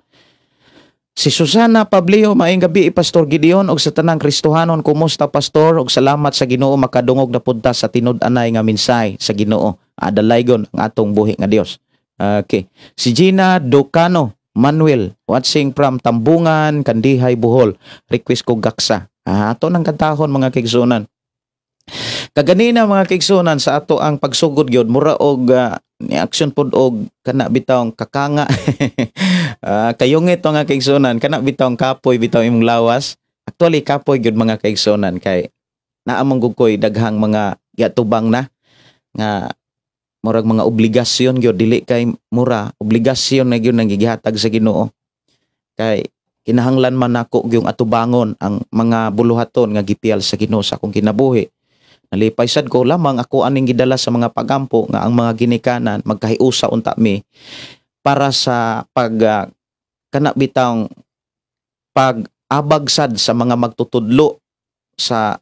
Si Susana Pablio, maayong gabi Pastor Gideon og sa tanang Kristohanon, kumusta pastor? Og salamat sa Ginoo makadungog na punta sa tinud-anay nga mensahe sa Ginoo. Adalaygon ang atong buhi nga Dios. Okay. Si Gina Docano Manuel, watching from Tambungan, Kandihay, Bohol. Request ko gaksa. Ato nang kantahon mga kaigsunan. Kaganina mga kaigsunan sa ato ang pagsugod gyud mura og ni action pod og kana bitawng kakanga. Kayungit mga kaigsunan, kana bitawng kapoy bitaw imong lawas. Actually kapoy gyud mga kaigsunan kay naamong gugkoy daghang mga gatubang na nga murag mga obligasyon gyud, dili kay mura, obligasyon na gyud nang gihatag sa Ginoo. Kay kinahanglan man nako gyung atubangon ang mga buluhaton nga gipiyal sa Ginoo sa akong kinabuhi. Nalipay sad ko lamang ako aning gidala sa mga pagampo nga ang mga ginikanan magkahiusa unta mi para sa kana bitawng pag-abagsad sa mga magtutudlo sa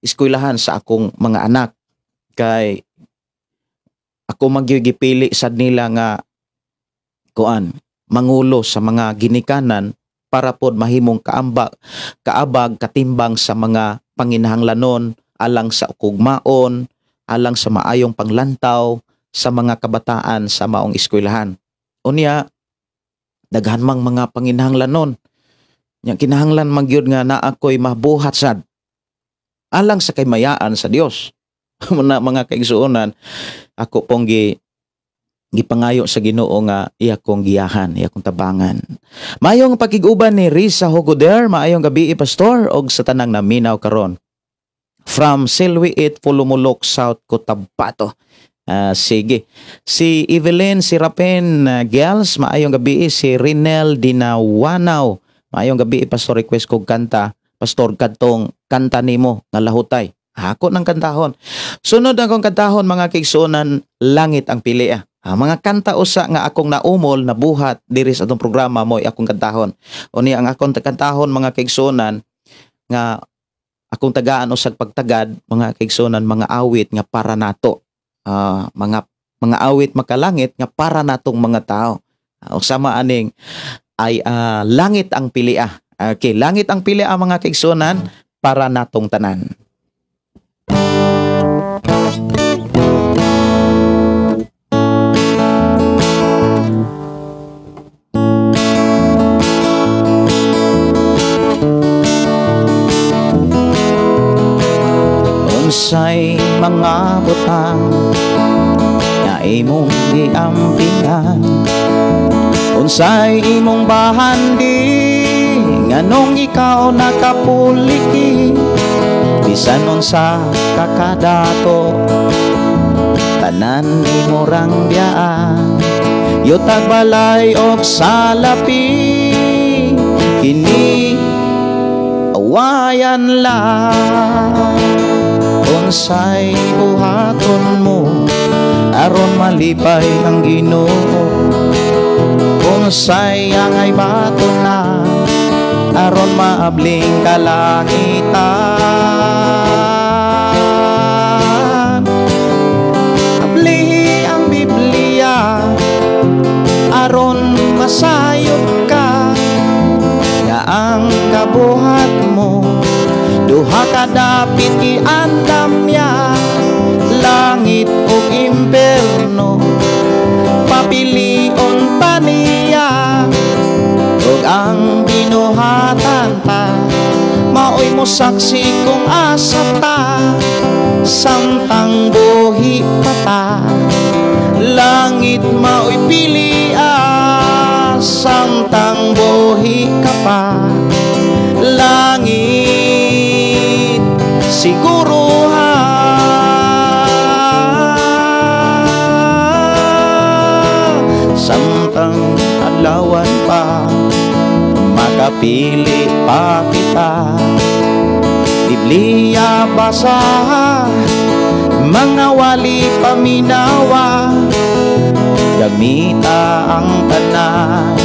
eskwelahan sa akong mga anak. Kay ako magyugipili sad nila nga mangulo sa mga ginikanan para pod mahimong kaabag katimbang sa mga panginahanglanon alang sa ukugmaon, alang sa maayong panglantaw sa mga kabataan sa maong eskwelahan. Unya daghan mang mga panginahanglanon nya kinahanglan magyud nga naakoy mabuhat sad alang sa kaymayaan sa Dios. Mga kaigsuonan, ako pong gipangayo sa Ginoo nga iya kong giyahan, iya kong tabangan. Mayong pakiguban ni Risa Hogoder, maayong gabi pastor og sa tanang naminaw karon. From Silwiit, Pulumulok, South Cotabato. Sige. Si Evelyn Sirapen Gels, maayong gabi. Si Rinel Dinawanaw, maayong gabi pastor, request kog kanta. Pastor, kadtong kanta nimo nga lahutay. Ako ng kantahon. Sunod akong kantahon mga kaigsuonan, langit ang pilia. Mga kanta usa nga akong naumol na buhat diri sa atong programa mo akong kantahon. Uni ang akong kantahon mga kaigsuonan nga akong tagaan usag pagtagad mga kaigsuonan, mga awit nga para nato. Mga awit makalangit nga para natong mga tao. Usama aning ay langit ang pilia. Okay, langit ang pilia mga kaigsuonan para natong tanan. unsay mga butang nga imong giampingan, unsay imong bahandi nganong ikaw nakapuliki, bisan unsa kakadato tanan imo rang biyaan, yutag balay og salapi kini awayan lang. Unsay buhaton mo aron malipay ang Ginoo, unsay angay baton na aron maabling kalangitan. Abli ang Biblia aron masayod ka, nga ang kabuhat mo duha ka dapit iandam niya, langit o imperno papilion pa niya. Ug ang binuhatan ta maoy mo saksi kung asa ta, samtang buhi pa ta langit maoy pilia, samtang buhi ka pa langit siguruhan, samtang adlawan pa makapili pa kita. Biblia basa, mga wali paminawa, gamita ang tanan,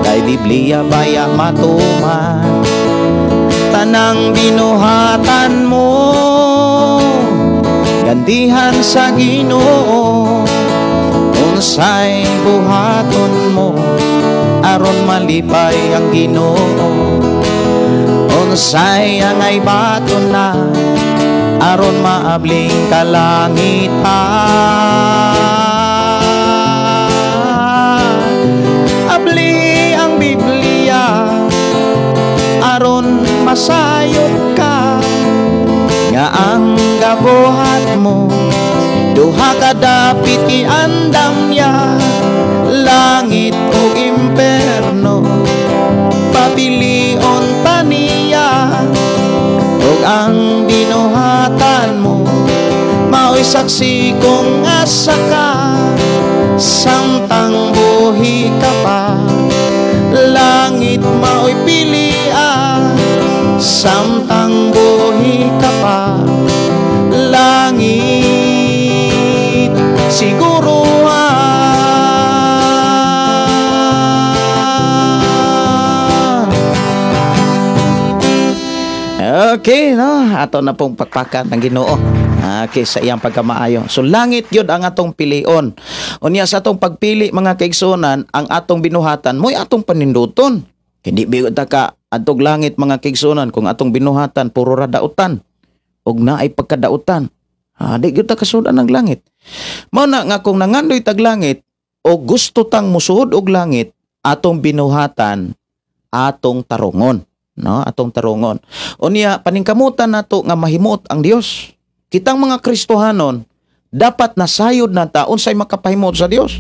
kay Biblia baya matuman. Tanang binuhatan mo gantihan sa Ginoo, unsay buhaton mo aron malipay ang Ginoo, unsay angay baton na aron maabling kalangitan. Abli ang Biblia aron masayod ka, nga ang gabuhat mo duha ka dapit iandam niya, langit o imperno papilion pa niya. Ug ang binuhatan mo maoy saksi kung asa ka, samtang buhi ka pa langit maoy pilia, samtang buhi ka pa langit siguruhan. Okay, no? Ato na pong pakpakan ng Ginoo. Okay, sa iyang pagkamaayo. So, langit yun ang atong pilion. Unya sa atong pagpili, mga kaigsunan, ang atong binuhatan, mo'y atong paninduton. Hindi bigot ka atong langit, mga kaigsunan, kung atong binuhatan, puro radautan. Og na ay pagkadautan. Di gyud ta kasudan ng langit. Mao na nga kung nangandoy tag langit, o gusto tang musuod og langit, atong binuhatan, atong tarungon. No, atong tarungon. Unya paningkamutan nato nga mahimuot ang Dios. Kitang mga Kristohanon dapat nasayod na ta unsay makapahimuot sa Dios.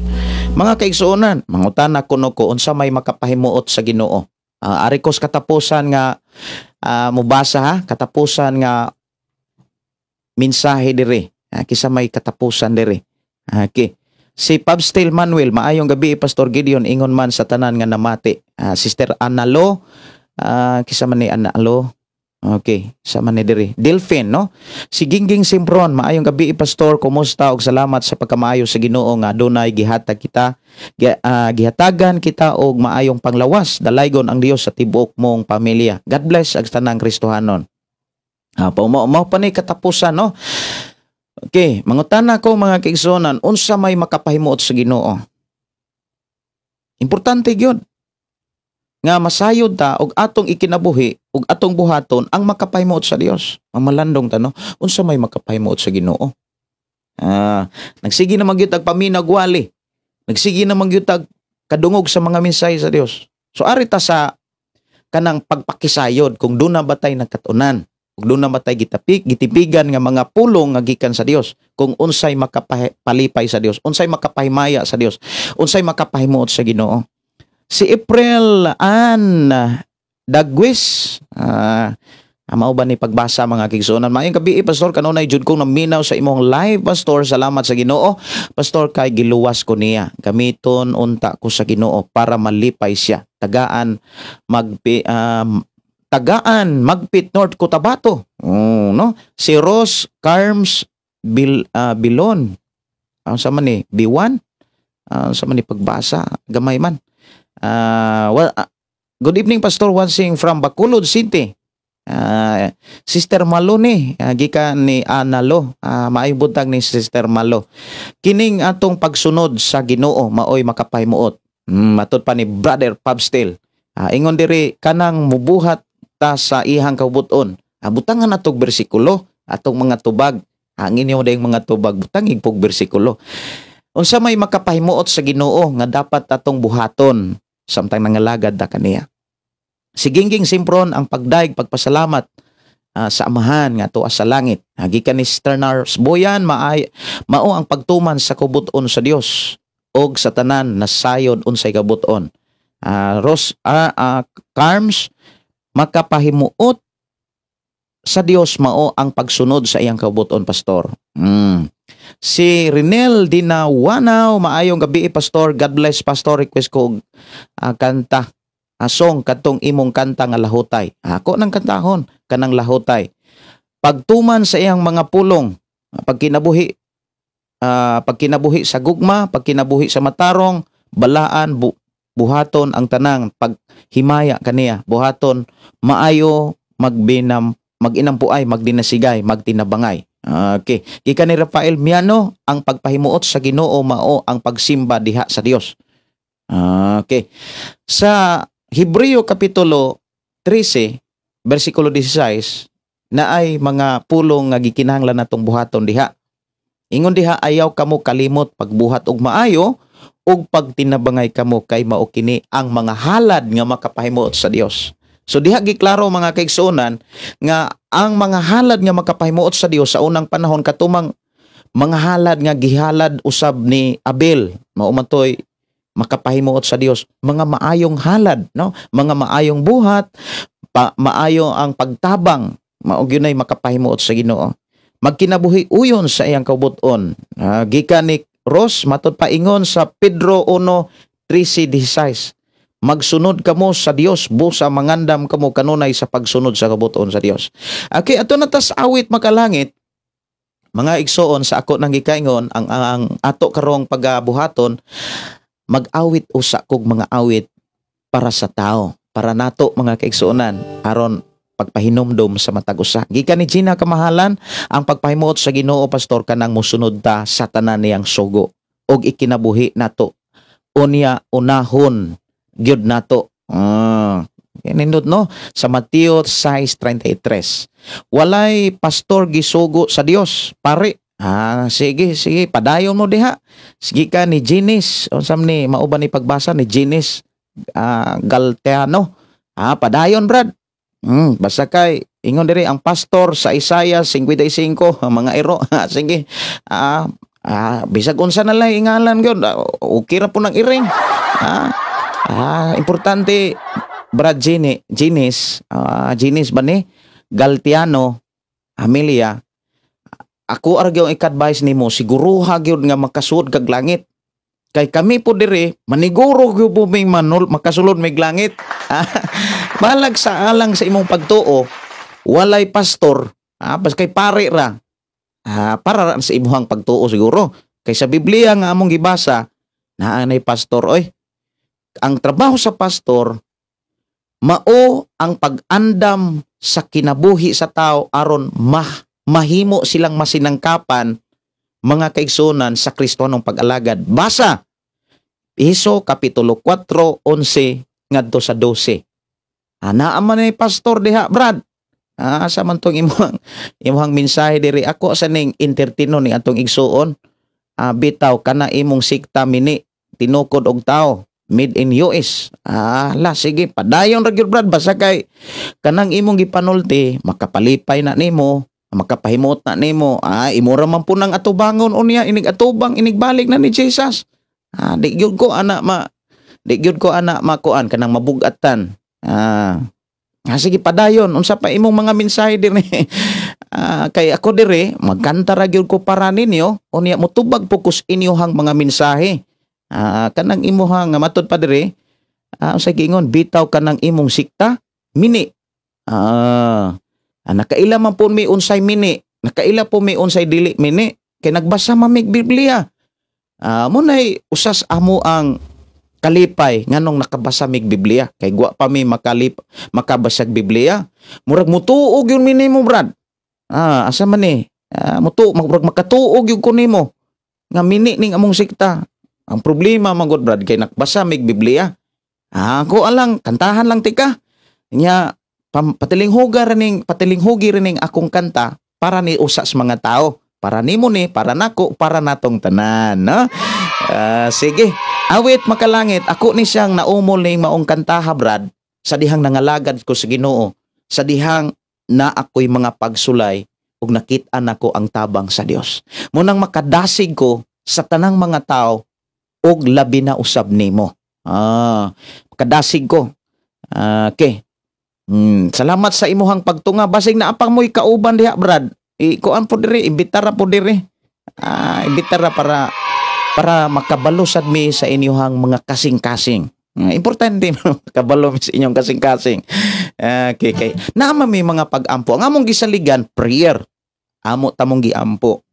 Mga kaigsuonan, mangutana kuno ko unsa may makapahimuot sa Ginoo. Ari kos katapusan nga mubasa ha, katapusan nga mensahe diri. Kisa may katapusan diri. Okay. Si Pabstil Manuel, maayong gabi Pastor Gideon, ingon man sa tanan nga namati. Sister Analo, kisa man ni Analo. Okay, sama ni diri. Delphin, no? Si Gingging Simpron, maayong gabi Pastor, kumusta og salamat sa pagkamaayo sa Ginoo nga adunay gihatag kita, gihatagan kita og maayong panglawas. Dalaygon ang Dios sa tibuok mong pamilya. God bless ang tanang Kristohanon. Mao pa ni katapusan, no? Okay, mangutana ko mga kaigsuonan, unsa may makapahimuot sa Ginoo? Importante gyud nga masayod ta og atong ikinabuhi og atong buhaton ang makapahimuot sa Dios. Mamalandong ta, no? Unsa may makapahimuot sa Ginoo? Nagsigi na magyud tag paminagwali. Nagsigi na magyud tag kadungog sa mga mensahe sa Dios. So ari ta sa kanang pagpakisayod kung duna batay nagkatunan. ug doon namatay gitipigan nga mga pulong nga gikan sa Dios, kung unsay makapalipay sa Dios, unsay makapahimaya sa Dios, unsay makapahimuot sa Ginoo. Si April Ann Dagwis, mao ba ni pagbasa mga kigsunan. Maayong gabi, Pastor, kanunay jud kong naminaw sa imong live, Pastor. Salamat sa Ginoo, Pastor, kay giluwas ko niya. Gamiton unta ko sa Ginoo para malipay siya. Magpit North Cotabato. No? Si Ross Carms Bilon. Sa man ni B1. Sa man ni pagbasa, gamay man. Good evening, Pastor. Wansing from Bacolod City. Sister Malo ni gikan ni Analo. Maayong buntag ni Sister Malo. Kining atong pagsunod sa Ginoo maoy makapahimuot. Matod pa ni Brother Pabstil. Ingon diri kanang mubuhat ta sa ihang kabuton. Butangan natog bersikulo atong mga tubag. Hangin niyo dayong mga tubag butangig pog bersikulo. Unsa may makapahimuot sa Ginoo nga dapat atong buhaton samtang nangalagad ta kaniya. Sigingking simpron ang pagdaig pagpasalamat sa Amahan nga tuwa sa langit. Gikan ni Sternars Boyan mao ang pagtuman sa kabuton sa Dios og sa tanan na sayod unsay kabuton. Carms, makapahimuot sa Dios mao ang pagsunod sa iyang kabuton, Pastor. Si Renel Dinawanaw, maayong gabi, Pastor. God bless, Pastor. Request ko kanta, song katong imong kanta nga lahutay. Ako nang kantahon kanang lahutay. Pagtuman sa iyang mga pulong, pagkinabuhi sa gugma, pagkinabuhi sa matarong, balaan, buhaton ang tanang paghimaya kaniya, buhaton maayo maginampuay, magdinasigay, magtinabangay. Okay. Gikan ni Rafael Miano, ang pagpahimuot sa Ginoo mao ang pagsimba diha sa Dios. Okay. Sa Hebreo kapitulo 13 bersikulo 16 na ay mga pulong nga gikinahanglan natong buhaton diha. Ingon diha, ayaw kamo kalimot pagbuhat og maayo ug pagtinabangay kamo kay mao kini ang mga halad nga makapahimuot sa Dios. So diha giklaro mga kaigsuonan nga ang mga halad nga makapahimuot sa Dios sa unang panahon katumang mga halad nga gihalad usab ni Abel, mao man toy makapahimuot sa Dios, mga maayong halad, no? Mga maayong buhat, maayo ang pagtabang, mao gyunay makapahimuot sa Ginoo. Magkinabuhi uyon sa iyang kabuton. Gikan ni Ross, matod paingon sa Pedro 1:13-16. Magsunod kamo sa Dios, busa mangandam kamo kanunay sa pagsunod sa kabuton sa Dios. Okay, ato na tas awit makalangit. Mga igsoon sa ako nang gikaingon, ang ato karong pagabuhaton, mag-awit usa kog mga awit para sa tao, para nato mga kaigsuonan, aron pagpahinomdom sa matag usa. Gikan ni Gina Kamahalan, ang pagpahimuot sa Ginoo, Pastor, kanang musunod ta sa tanan niyang sugo og ikinabuhi nato. Unya unahon gyud nato. Nindot no sa Mateo 6:33. Walay pastor gisugo sa Dios, pare. Sige, padayon mo diha. Sige ka ni Ginis, unsam ni mauban ni pagbasa ni Ginis Galteano. Padayon, brad. Basta kay ingon diri ang pastor sa Isaiah 55 mga iro. Sige. Bisag unsa na lang ingalan gyud. Okay ra po nang iring. Importante, brad Ginis ba ni Galteano Amelia. Ako aragyaw ik-advise nimo, siguruha gyud nga makasud kag langit. Kay kami po diri maniguro gyud po may makasulod may langit. Balag sa alang sa imong pagtuo, walay pastor, bas kay pare ra. Para sa imong pagtuo siguro. Kay sa Biblia nga among gibasa, naanay pastor, oy. Ang trabaho sa pastor mao ang pag-andam sa kinabuhi sa tao aron mahimo silang masinangkapan mga kaigsunan sa Kristiyanong pag-alagad. Basa Iso kapitulo 4:11 ngadto sa 12. Anaa man ni pastor diha, brad. Asa man tong imong mensahe diri, ako sa ning entertaino ni atong igsuon. Bitaw kana imong sikta mini tinukod og tao. made in US. Sige, padayon ra gyud brad, basta kay kanang imong gipanulti makapalipay na nimo, makapahimot na nimo. Imura man po nang atubangon unya, inig atubang inig balik na ni Jesus. Di gyud ko ana makuan kanang mabugatan. Sige, padayon unsa pa imong mga mensahe dire. Kay ako dire magkanta ra gyud ko para ninyo, unya motubag fokus inyohang mga mensahe. Kanang imuhang matod pa dire, sa giingon bitaw kanang imong sikta mini. Nakaila man po mi unsay mini, nakaila po mi unsay dili mini, kay nagbasa mamig Biblia. Munay usas amo ang kalipay nganong nakabasa mig Biblia, kay guwa pa mi makabasag Biblia. Murag mutuog yun minimo brad. Asa man ni? Murag makatuog yun ko nimo nga mini ning among sikta. Ang problema magod brad kay nakbasa mig Biblia. Ako alang kantahan lang tika. Nya patilinghugi ring akong kanta para ni usas mga tao. Para nimo ni, para nako, para natong tanan, no? Sige. Awit makalangit, ako ni siyang naumol ning maong kantaha brad, sa dihang nangalagad ko sa Ginoo, sa dihang na ako'y mga pagsulay ug nakit-an ako ang tabang sa Dios. Munang makadasig ko sa tanang mga tao og labi na usab nimo. Kadasig ko. Okay. Salamat sa imuhang pagtunga. Basig na apang mo'y kauban diha, brad. Kuan po diri, imbitara po diri. Imbitara para makabalo sad mi sa inyong mga kasing-kasing. Importante makabalo mi sa inyong kasing-kasing. Okay. Naama may mga pag-ampo. Ang among gisaligan, prayer. Amo tamong giampo.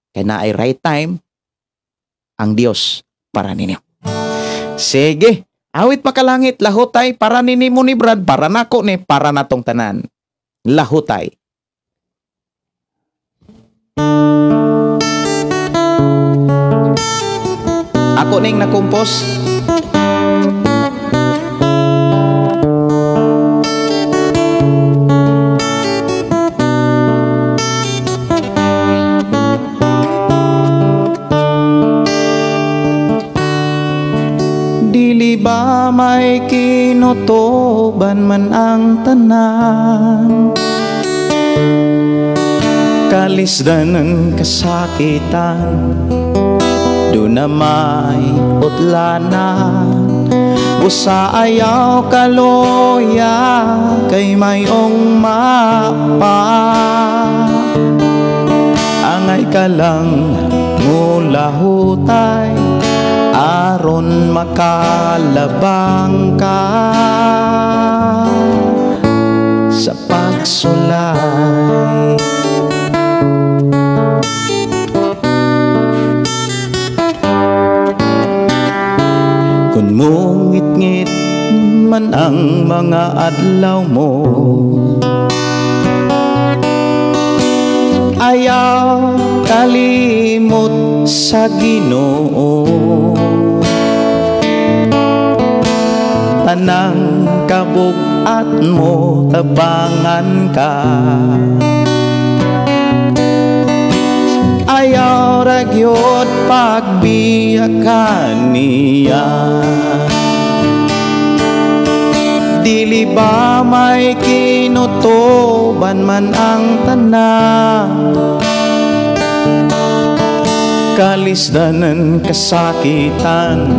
Kaya na ay right time ang Dios para ninyo. Sige, awit makalangit, lahutay, para ninimo ni brad, para nako ni, para natong tanan. Lahutay. Ako ning nakumpos. Dili ba may kinutoban man ang tanan, kalisdanan kasakitan, do na may utlanan, busa ayaw kaloya kay mayong mapa, angay ka lang mula hutay aron makalabang ka sa pagsulay. Kung mungit-ngit man ang mga adlaw mo, ayaw kalimot sa Ginoo. Tanang kabug-at mo tabangan ka, ayaw ra gyud pagbiyakan niya. Dili ba may kinutoban man ang tanan, kalisdanan kasakitan,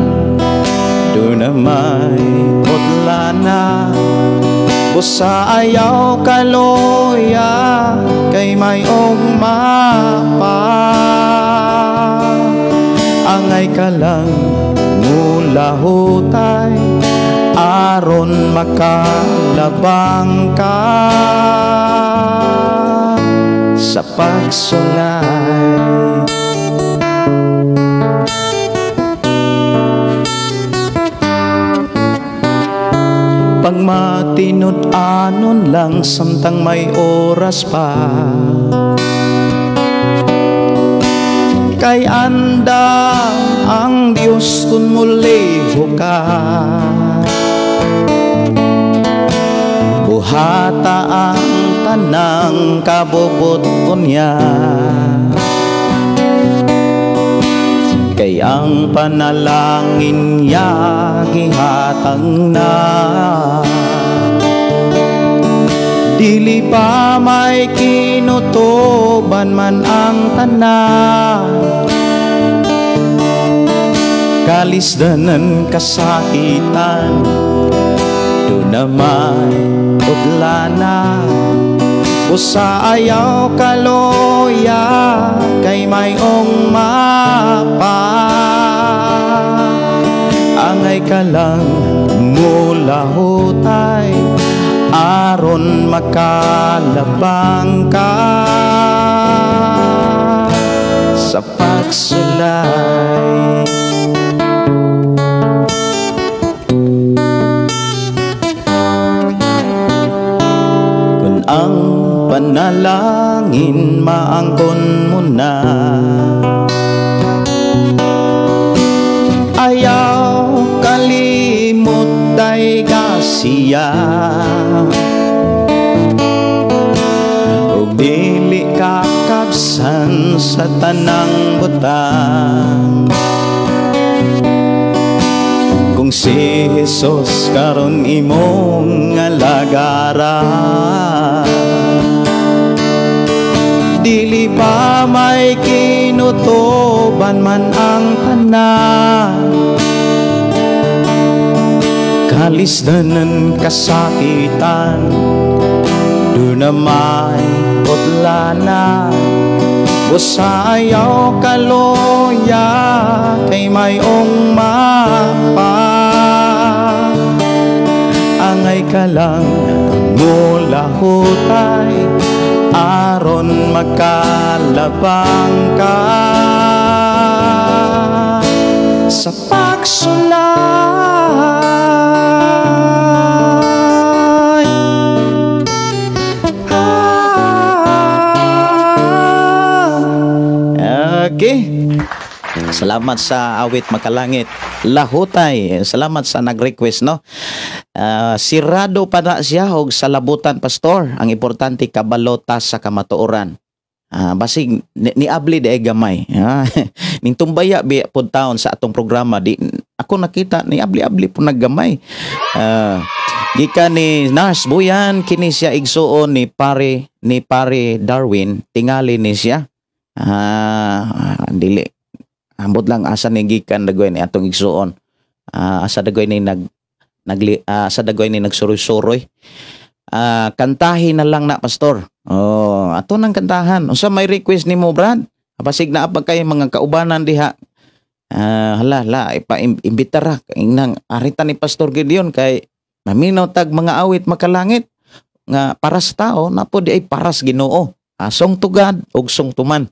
do na may utlana, busa ayaw kaloya kay mayong mapa, angay ka lang mula hutay aron makalabang ka sa pagsulay. Pag matinud-anon lang samtang may oras pa, kay anda ang Diyos kun muliho ka, buhata ang tanang kabubot niya, kay ang panalangin niya gihatag na. Dili pa may kinutuban man ang tanan, kalisdanan kasakitan, doon naman udlana. Usa ayaw kaloya kay mayong mapa, angay ka lang mula hutay aron makalabang ka sa pagsulay. Kung ang panalangin maangkon mo na, ayaw kalimot day kasiya, ug dili kakabsan sa tanang butang. Kung si Jesus karon imong alagaran, dili pa may kinutuban man ang tanan, kalisdanan kasakitan, doon na may utlana. Busa ayaw kaloya kay mayong mapa, angay ka lang mula hutay aron makalabang ka sa pagsulay. Okay. Salamat sa awit Makalangit Lahutay. Salamat sa nag-request, no? Sirado pa na siya og salabutan, pastor. Ang importante kabalota sa kamatuoran. Basig niabli di ay gamay. Ning tumbaya bi pud taon sa atong programa di ako nakita niabli-abli pud naggamay. Gikan ni Nars Buyan kini siya igsuon ni pare Darwin, tingali ni siya. Dili ambot lang asa ni gikan dagoy ni atong igsuon. Asa dagoy ni asa dagoy ni nagsuroy-suroy. Kantahin na lang na, pastor. Ato nang kantahan. Unsa may request nimo, Brad? Basig na pa kay mga kaubanan diha. Hala, ipa-imbita ra nang arita ni Pastor Gideon kay maminaw tag mga awit Makalangit nga para sa tao na po di ay paras Ginoo. Song to God ug song to man.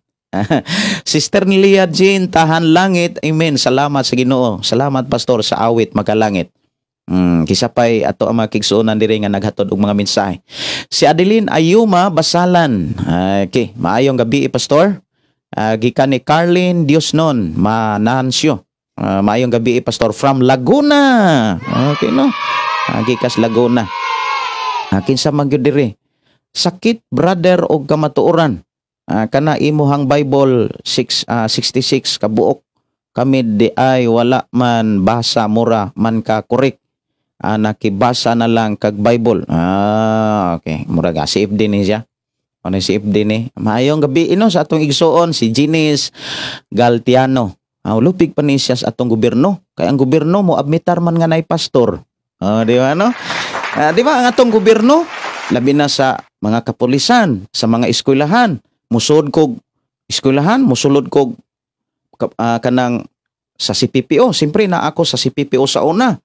Sister Lia Jean Tahan Langit, amen. Salamat sa Ginoo. Salamat, pastor, sa awit Makalangit. Kisapay ato ang mga kigsuonan diri nga naghatod og mga mensahe. Si Adeline Ayuma Basalan. Okay, maayong gabi, pastor. Gikan ni Carlin Diosnon Manancio. Maayong gabi, pastor, from Laguna. Okay, no? Gikas Laguna. Kinsa man gyud diri. Sakit, brother, og kamatuoran. Kana imuhang Bible 66 kabuok. Kami di ay wala man basa mura man ka korek. Nakibasa na lang kag Bible. Okay. Mura si FD ni siya. Ano si FD ni? Maayong gabi ino sa atong igsuon si Ginis Galtiano. Lupig pa ni siya sa atong gobyerno. Kaya ang gobyerno mo admitar man nga nay pastor. Di ba no? Di ba ang atong gobyerno labi na sa mga kapulisan, sa mga eskwelahan, musod kog eskwelahan, musulod kog kanang sa CPPO. Siyempre na ako sa CPPO sa una.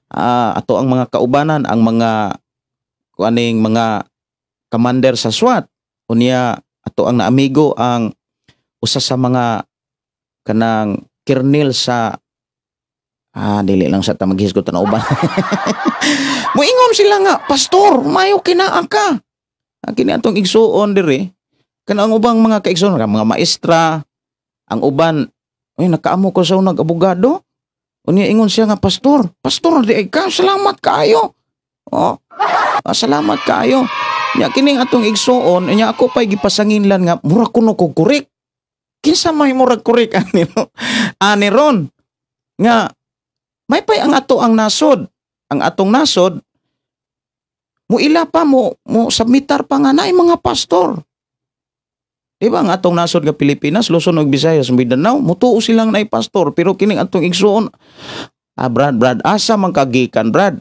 Ato ang mga kaubanan, ang mga kuaning mga commander sa SWAT. Unya ato ang naamigo ang usa sa mga kanang kernel sa dili lang sa tamaghisgot na uban. Muingon sila nga, pastor, mayo kinaa ka. Kini atong igsuon diri. Kanang ubang mga kaigsuon, mga maestra, ang uban, nakaamo ko sa unang abogado. Unya ingon siya nga, pastor, di ay ka, salamat kaayo. Salamat kaayo. Nya kining atong igsuon, nya ako pa'y gipasangin lang nga, mura kuno kog korek. kinsa may murag korek ani no? Ani ron nga may pay ang ato ang nasod. Ang atong nasod mo ila pa mo submitar pa nga naay mga pastor. Di ba ang atong nasod nga Pilipinas, Luzon ug Visayas, Mindanao, mutuo silang naay pastor pero kining atong igsuon, brad, asa man kagikan, brad?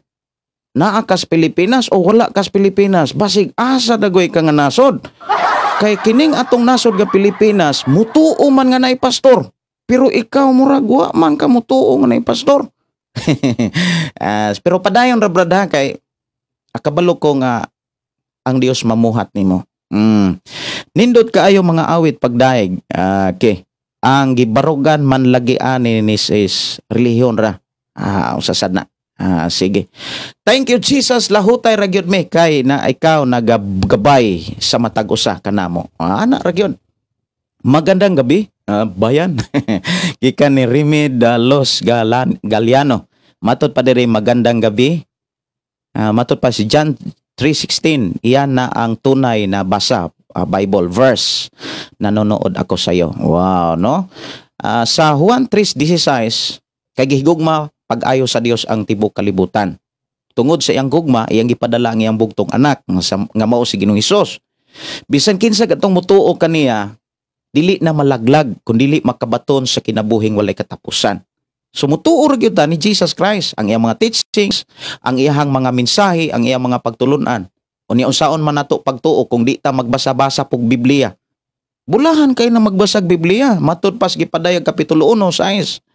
Naa kas Pilipinas o wala kas Pilipinas? Basig asa dagoy ka nga nasod. Kay kining atong nasod nga Pilipinas, mutuo man nga naay pastor. Pero ikaw murag wa man ka mutuo nga naay pastor. Pero padayon ra brad ha, kay akabalo ko nga ang Dios mamuhat nimo. Nindot kaayo mga awit pagdaig. Okay. Ang gibarugan man lagi ani ni is relihiyon ra. Usasad na. Sige. Thank you Jesus, lahutay ra gyud me kay na ikaw nagabay sa matag usa kanamo. Ana ra gyud. Magandang gabi, bayan. Gikan ni Rimid Los Galiano. Matod pa diri magandang gabi. Matod pa si John 3:16. Iyan na ang tunay na basa Bible verse. Nanonood ako sa iyo. Wow, no? Sa Juan 3:16, kay gihigugma pag-ayo sa Dios ang tibok kalibutan. Tungod sa iyang gugma, iyang gipadala ang iyang bugtong anak nga mao si Ginoong Hesus. Bisan kinsa katong mutuo kaniya, dili na malaglag kundi makabaton sa kinabuhing walay katapusan. Sumutuo ra gyud ni Jesus Christ ang iyang mga teachings, ang iyang mga mensahe, ang iyang mga pagtulunan. Unya unsaon man nato pagtuo kung di ta magbasa-basa pug Biblia. Bulahan kay na magbasag Biblia. Matud pas gipadayag kapitulo 1 6.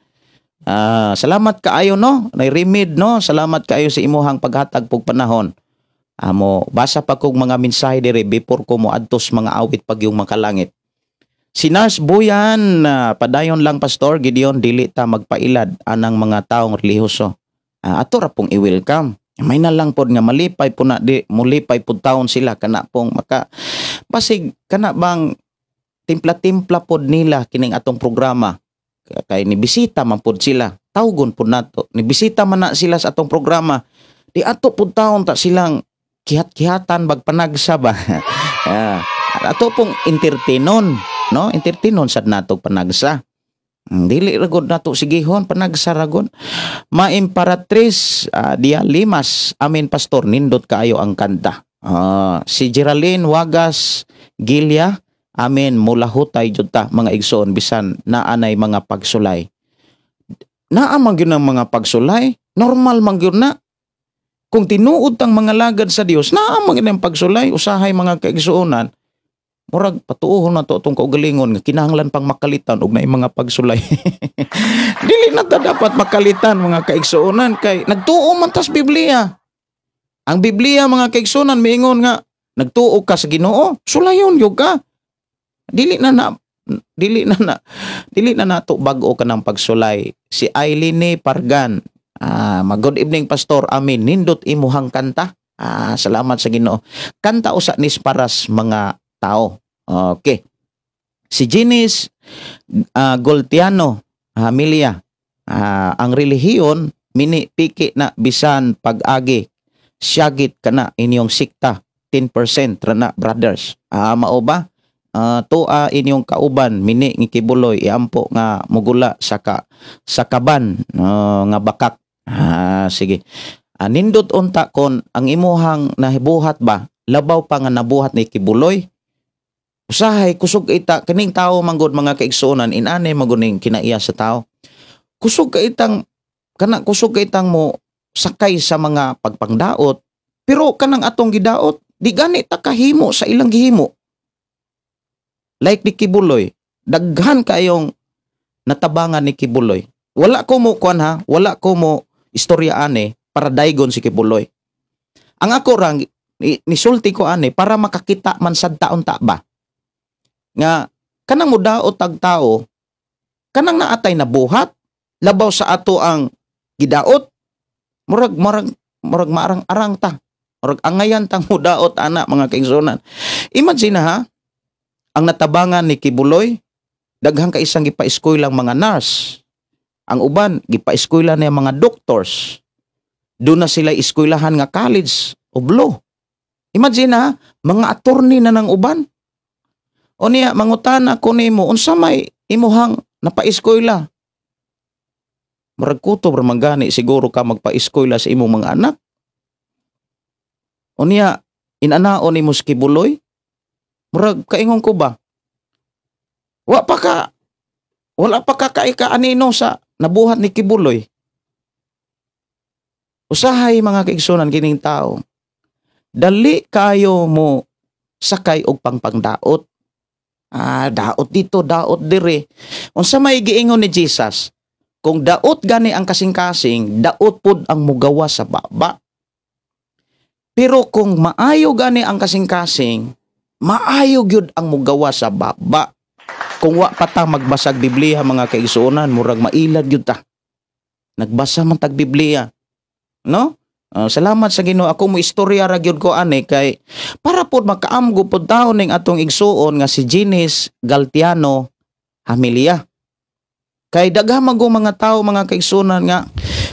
Salamat kaayo no, nay Remid no. Salamat kaayo sa imuhang paghatag pug panahon. Amo basa pa kog mga mensahe dire before ko mo adtos mga awit pag yung makalangit. Sinas Buyan, padayon lang Pastor Gideon, dili ta magpailad anang mga taong relihiyoso. Ato ra pong i-welcome. May na lang pod nga malipay po na di mulipay pod taon sila kana pong maka basig kana bang timpla-timpla pod nila kining atong programa. Kay ni bisita man pod sila. Tawgon pod nato. Ni bisita man na sila sa atong programa. Di ato pod taon ta silang kihat-kihatan bagpanagsa ba. Ato pong entertainon. No, entertainon sad nato panagsa. Dili ra gud nato sigihon panagsa ra gud. Maimparatriz Dia Limas, amin Pastor, nindot kaayo ang kanta. Si Geraldine Wagas Gilya, amin mulahutay jud ta mga igsoon bisan naanay mga pagsulay. Naa man gyud ang mga pagsulay, normal man gyud na. Kung tinuod tang mga lagad sa Dios, naa man gyud ang pagsulay, usahay mga kaigsuonan. Murag patuohon na to itong kaugalingon nga kinahanglan pang makalitan og naay mga pagsulay. Dili na ta dapat makalitan mga kaigsuonan kay nagtuo man tas Biblia. Ang Biblia mga kaigsuonan miingon nga nagtuo ka sa Ginoo, sulayon gyud ka. Dili na nato bag-o ka ng pagsulay. Si Aileen Pargan, good evening Pastor, amin nindot imuhang kanta. Salamat sa Ginoo. Kanta usa nis paras mga tao. Okay. Si Jenis Goltiano, Hamilia, ang relihiyon piki na bisan pag-agi syagit kana inyong sikta 10% rana brothers. Mao ba? Tua inyong kauban mini ng kibuloy iampo nga mugula sa kaban nga bakak. Sige. Nindot unta kon ang imuhang nahibuhat ba labaw pa nga nabuhat ni kibuloy. Usahay kusog ita kining tao manggod mga kaigsuonan inanay maguning kinaiya sa tao. Kusog kaitang mo sakay sa mga pagpangdaot pero kanang atong gidaot di gani ta kahimo sa ilang gihimo. Like ni Kibuloy, daghan kayong natabangan ni Kibuloy. Wala ko mo istoryaan para daygon si Kibuloy. Ang ako rang nisulti ko para makakita man sad taon ta ba nga kanang mudaot tag tao kanang naatay na buhat labaw sa ato ang gidaot murag marang-arang ta murag angayan tang mudaot ana mga kaigsuonan. Imagine ha ang natabangan ni Kibuloy daghang ka isang gipa-eskwela lang mga nurse, ang uban gipa-eskwela na mga doctors, doon na sila eskwelahan nga college of law. Imagine mga attorney na ng uban. O niya, mangutana ko nimo unsa may imuhang napaiskoyla. Murag kutob ra man gani siguro ka magpaiskoyla sa imong mga anak. Unya inanaon nimo sa kibuloy, murag kaingon ko ba? Wala pa ka kaika anino sa nabuhat ni kibuloy. Usahay mga kaigsunan kining tao. Dali kayo mo sakay og pangpangdaot. Daot dito, daot dire. Unsa may giingon ni Jesus? Kung daot gani ang kasing-kasing, daot pud ang mugawa sa baba. Pero kung maayo gani ang kasing-kasing, maayo gyud ang mugawa sa baba. Kung wa pa ta magbasag Biblia mga kaigsuonan, murag mailad gyud ta. Nagbasa man tag Biblia. No? Salamat sa Ginoo. Ako mo istorya ra gyud ko ani kay para pod makaamgo pod taon ning atong igsuon nga si Jenis Galtiano Hamilia. Kay daghang go mga tao mga kaigsuonan nga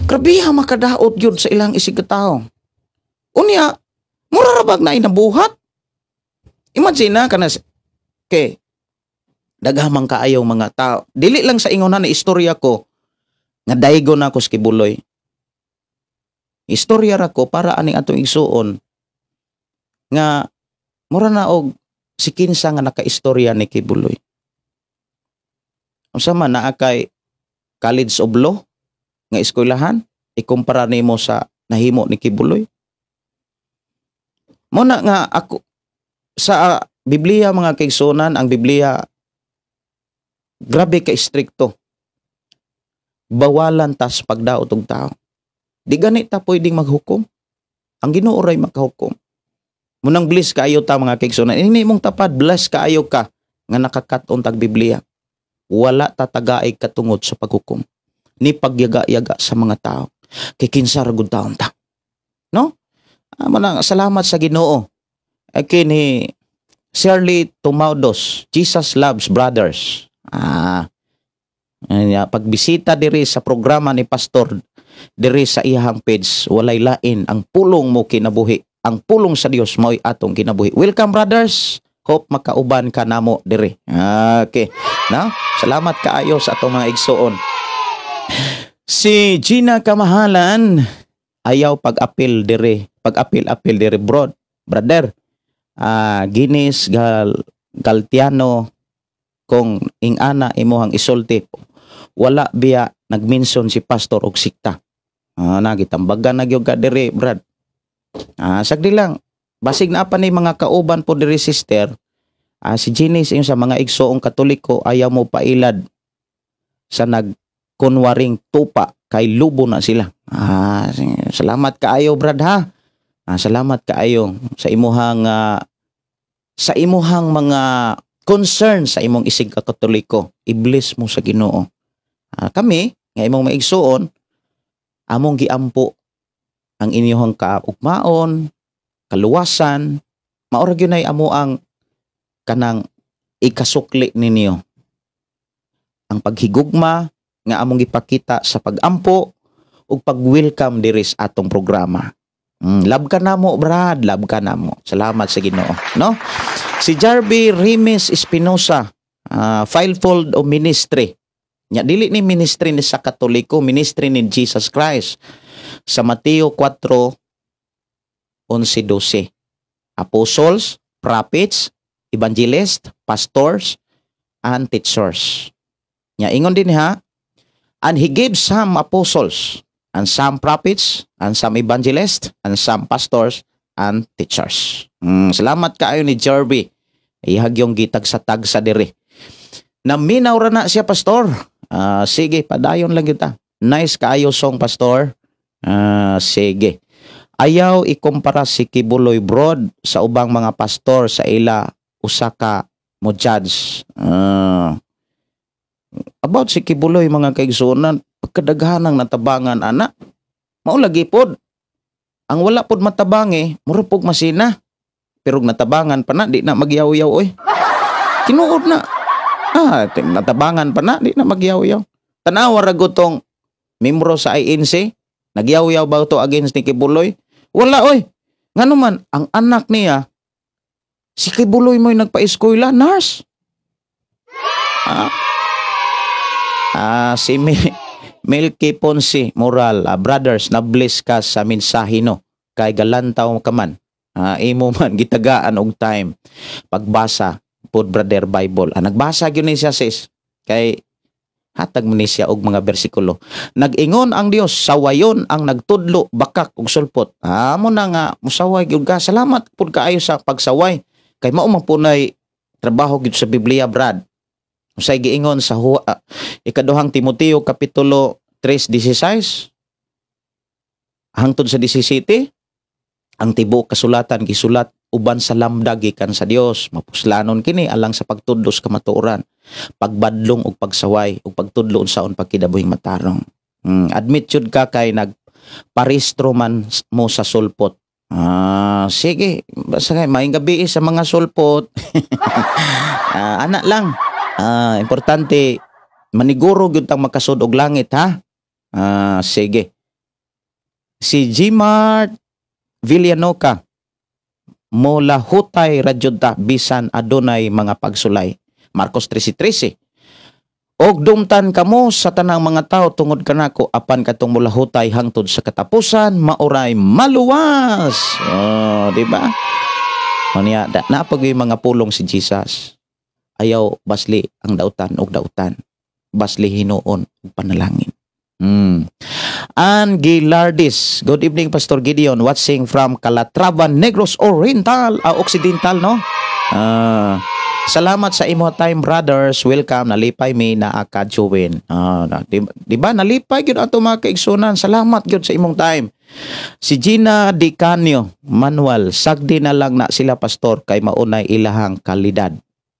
grabe ha makadaot gyud sa ilang isig ka tawo. Unya, mura ra bag na inabuhat. Imagine na kana kay daghang kaayong mga tao. Dili lang sa ingon na istorya ko nga daygon ako sa kibuloy. Istorya ra ko para aning atong igsuon nga mura na og si kinsa nga nakaistorya ni kibuloy. Unsa man naa kay College of Law nga eskwelahan ikumpara nimo sa nahimo ni kibuloy. Muna nga ako sa Biblia mga kaigsunan, ang Biblia grabe ka istrikto. Bawalan tas pagdaot og tao. Di gani ta pwedeng maghukom. Ang Ginoo ray makahukom. Munang bless kaayo ta mga kaigsunan. Ini mong tapad bless kaayo ka nga nakakat-on tag Biblia. Wala tatagaay katungod sa paghukom. Ni pagyaga-yaga sa mga tao. Kay kinsa ra gud taon ta. No? Manang salamat sa Ginoo. Kini Shirley Tumaudos, Jesus Loves Brothers. Pagbisita diri sa programa ni Pastor diri sa iyang page, walay lain ang pulong mo kinabuhi. Ang pulong sa Dios mo'y atong kinabuhi. Welcome brothers. Hope makauban ka namo diri. Okay. No? Salamat kaayo sa atong mga igsuon. Si Gina Kamahalan ayaw pag-apil diri. Pag-apil diri brother. Ginis Galtiano kung ingana imuhang isulti wala biya nagmention si pastor og sikta. Nagitambagan na gyud ka diri brad. Sagdi lang basig na pa ni mga kauban po diri sister. Si Ginis yung sa mga igsoong Katoliko ayaw mo pailad sa nagkunwaring tupa kay lubo na sila. Salamat kaayo brad ha. Salamat kaayo sa imuhang mga concern sa imong isig ka Katoliko. I-bless mo sa Ginoo. Kami nga imong maigsuon among giampo ang inyong kaugmaon, kaluwasan, maura gyud nay amo ang kanang ikasukli ninyo. Ang paghigugma nga among gipakita sa pagampo ug pag-welcome diri sa atong programa. Love ka namo brad, love ka namo. Salamat sa Ginoo, no? Si Jarby Rimes Espinosa, fivefold of ministry. Nya dili ni ministry ni sa Katoliko, ministry ni Jesus Christ. Sa Mateo 4:11-12. Apostles, prophets, evangelists, pastors, and teachers. Nya ingon din ha, and he gave some apostles, and some prophets, and some evangelists, and some pastors, and teachers. Salamat kaayo ni Jarby. Ihag yung gitag sa tag sa diri. Naminaw ra na siya pastor. Sige, padayon lang kita. Nice kaayo song pastor. Sige. Ayaw ikumpara si Kibuloy Broad sa ubang mga pastor sa ila usa ka mo judge. About si Kibuloy mga kaigsuonan, pagkadaghanang natabangan ana, maulagi pod. Ang wala pod matabangi, mura pog masina. Pero natabangan pa na, di na magyaw-yaw oy. Tinuod na. Natabangan pa na, di na magyaw-yaw. Tanawa ra gutong membro sa INC, nagyaw-yaw ba to against ni Kibuloy? Wala oy. Ngano man ang anak niya si Kibuloy mo'y nagpa-eskwela, nurse. Si Milky Ponce Moral, brothers, na-bless ka sa mensahe no. Kay galantaw ka man. Imo man gitagaan og time pagbasa pod brother Bible. Nagbasa gyud ni siya sis. Kay hatag man ni siya og mga bersikulo. Nag-ingon ang Dios, sawayon ang nagtudlo, bakak ug sulpot. Amo na nga musaway gyud ka. Salamat pud kaayo sa pagsaway. Kay mao man punay trabaho gyud sa Biblia, brad. Usay giingon sa ikaduhang Timoteo kapitulo 3:16 hangtod sa 17, ang tibuok kasulatan gisulat uban sa lamdag gikan sa Dios, mapuslanon kini alang sa pagtudlos ka matuoran, pagbadlong ug pagsaway ug pagtudlo unsaon pagkidabuhing matarong. Admit jud ka kay nagparehistro man mo sa sulpot. Sige, basta kay maayong gabi sa mga sulpot. Anak lang. Importante maniguro gyud tang makasud og langit ha. Sige. Si Gmart Villanoca mola hutay radyod ta bisan adunay mga pagsulay. Marcos 13:13. Og dumtan kamo sa tanang mga tao tungod kanako apan katong mula hutay hangtod sa katapusan mauray maluwas. Di ba? Unya napagay mga pulong si Jesus. Ayaw basli ang dautan og dautan. Basli hinuon og panalangin. Gilardis. Good evening, Pastor Gideon. Watching from Calatrava, Negros Oriental. Occidental, no? Salamat sa imo time, brothers. Welcome. Nalipay mi na akajuwin. Diba? Nalipay yun ato mga kaigsunan. Salamat yun sa imong time. Si Gina Di Canio, Manuel. Sagdi na lang na sila, Pastor, kay maunay ilahang kalidad.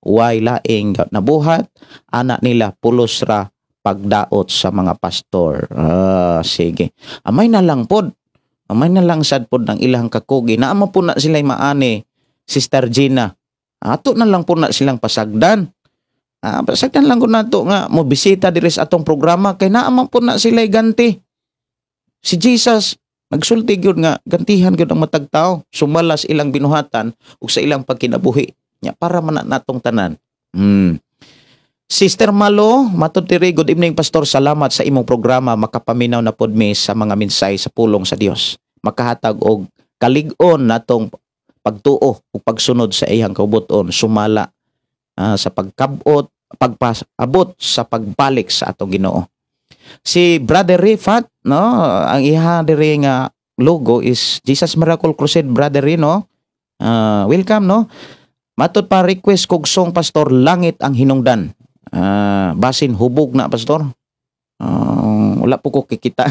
Way laing nabuhat. Anak nila pulos ra pagdaot sa mga pastor. Sige. Amay na lang pod. Amay na lang sad pod ng ilang kakugi. Naama po na sila'y maani, Sister Gina. Ato na lang po na silang pasagdan. Pasagdan lang ko na to nga mo bisita diri sa atong programa kay naama po na sila'y ganti. Si Jesus nagsulti gyud nga gantihan gyud ang matag tawo. Sumalas ilang binuhatan ug sa ilang pagkinabuhi. Nya para man natong tanan. Sister Malo, matutiri, good evening, Pastor. Salamat sa imong programa. Makapaminaw na pod mi sa mga minsay sa pulong sa Dios. Makahatag og kalig-on natong pagtuo ug pagsunod sa iyang kaubuton, sumala sa pagkabot, pagpasabot sa pagbalik sa atong Ginoo. Si Brother Rifat, no, ang iha diri nga logo is Jesus Miracle Crusade, Brother no. Welcome, no. Matud pa request kog song, Pastor, Langit ang Hinungdan. Basin hubog na, Pastor. Wala po ko kikita.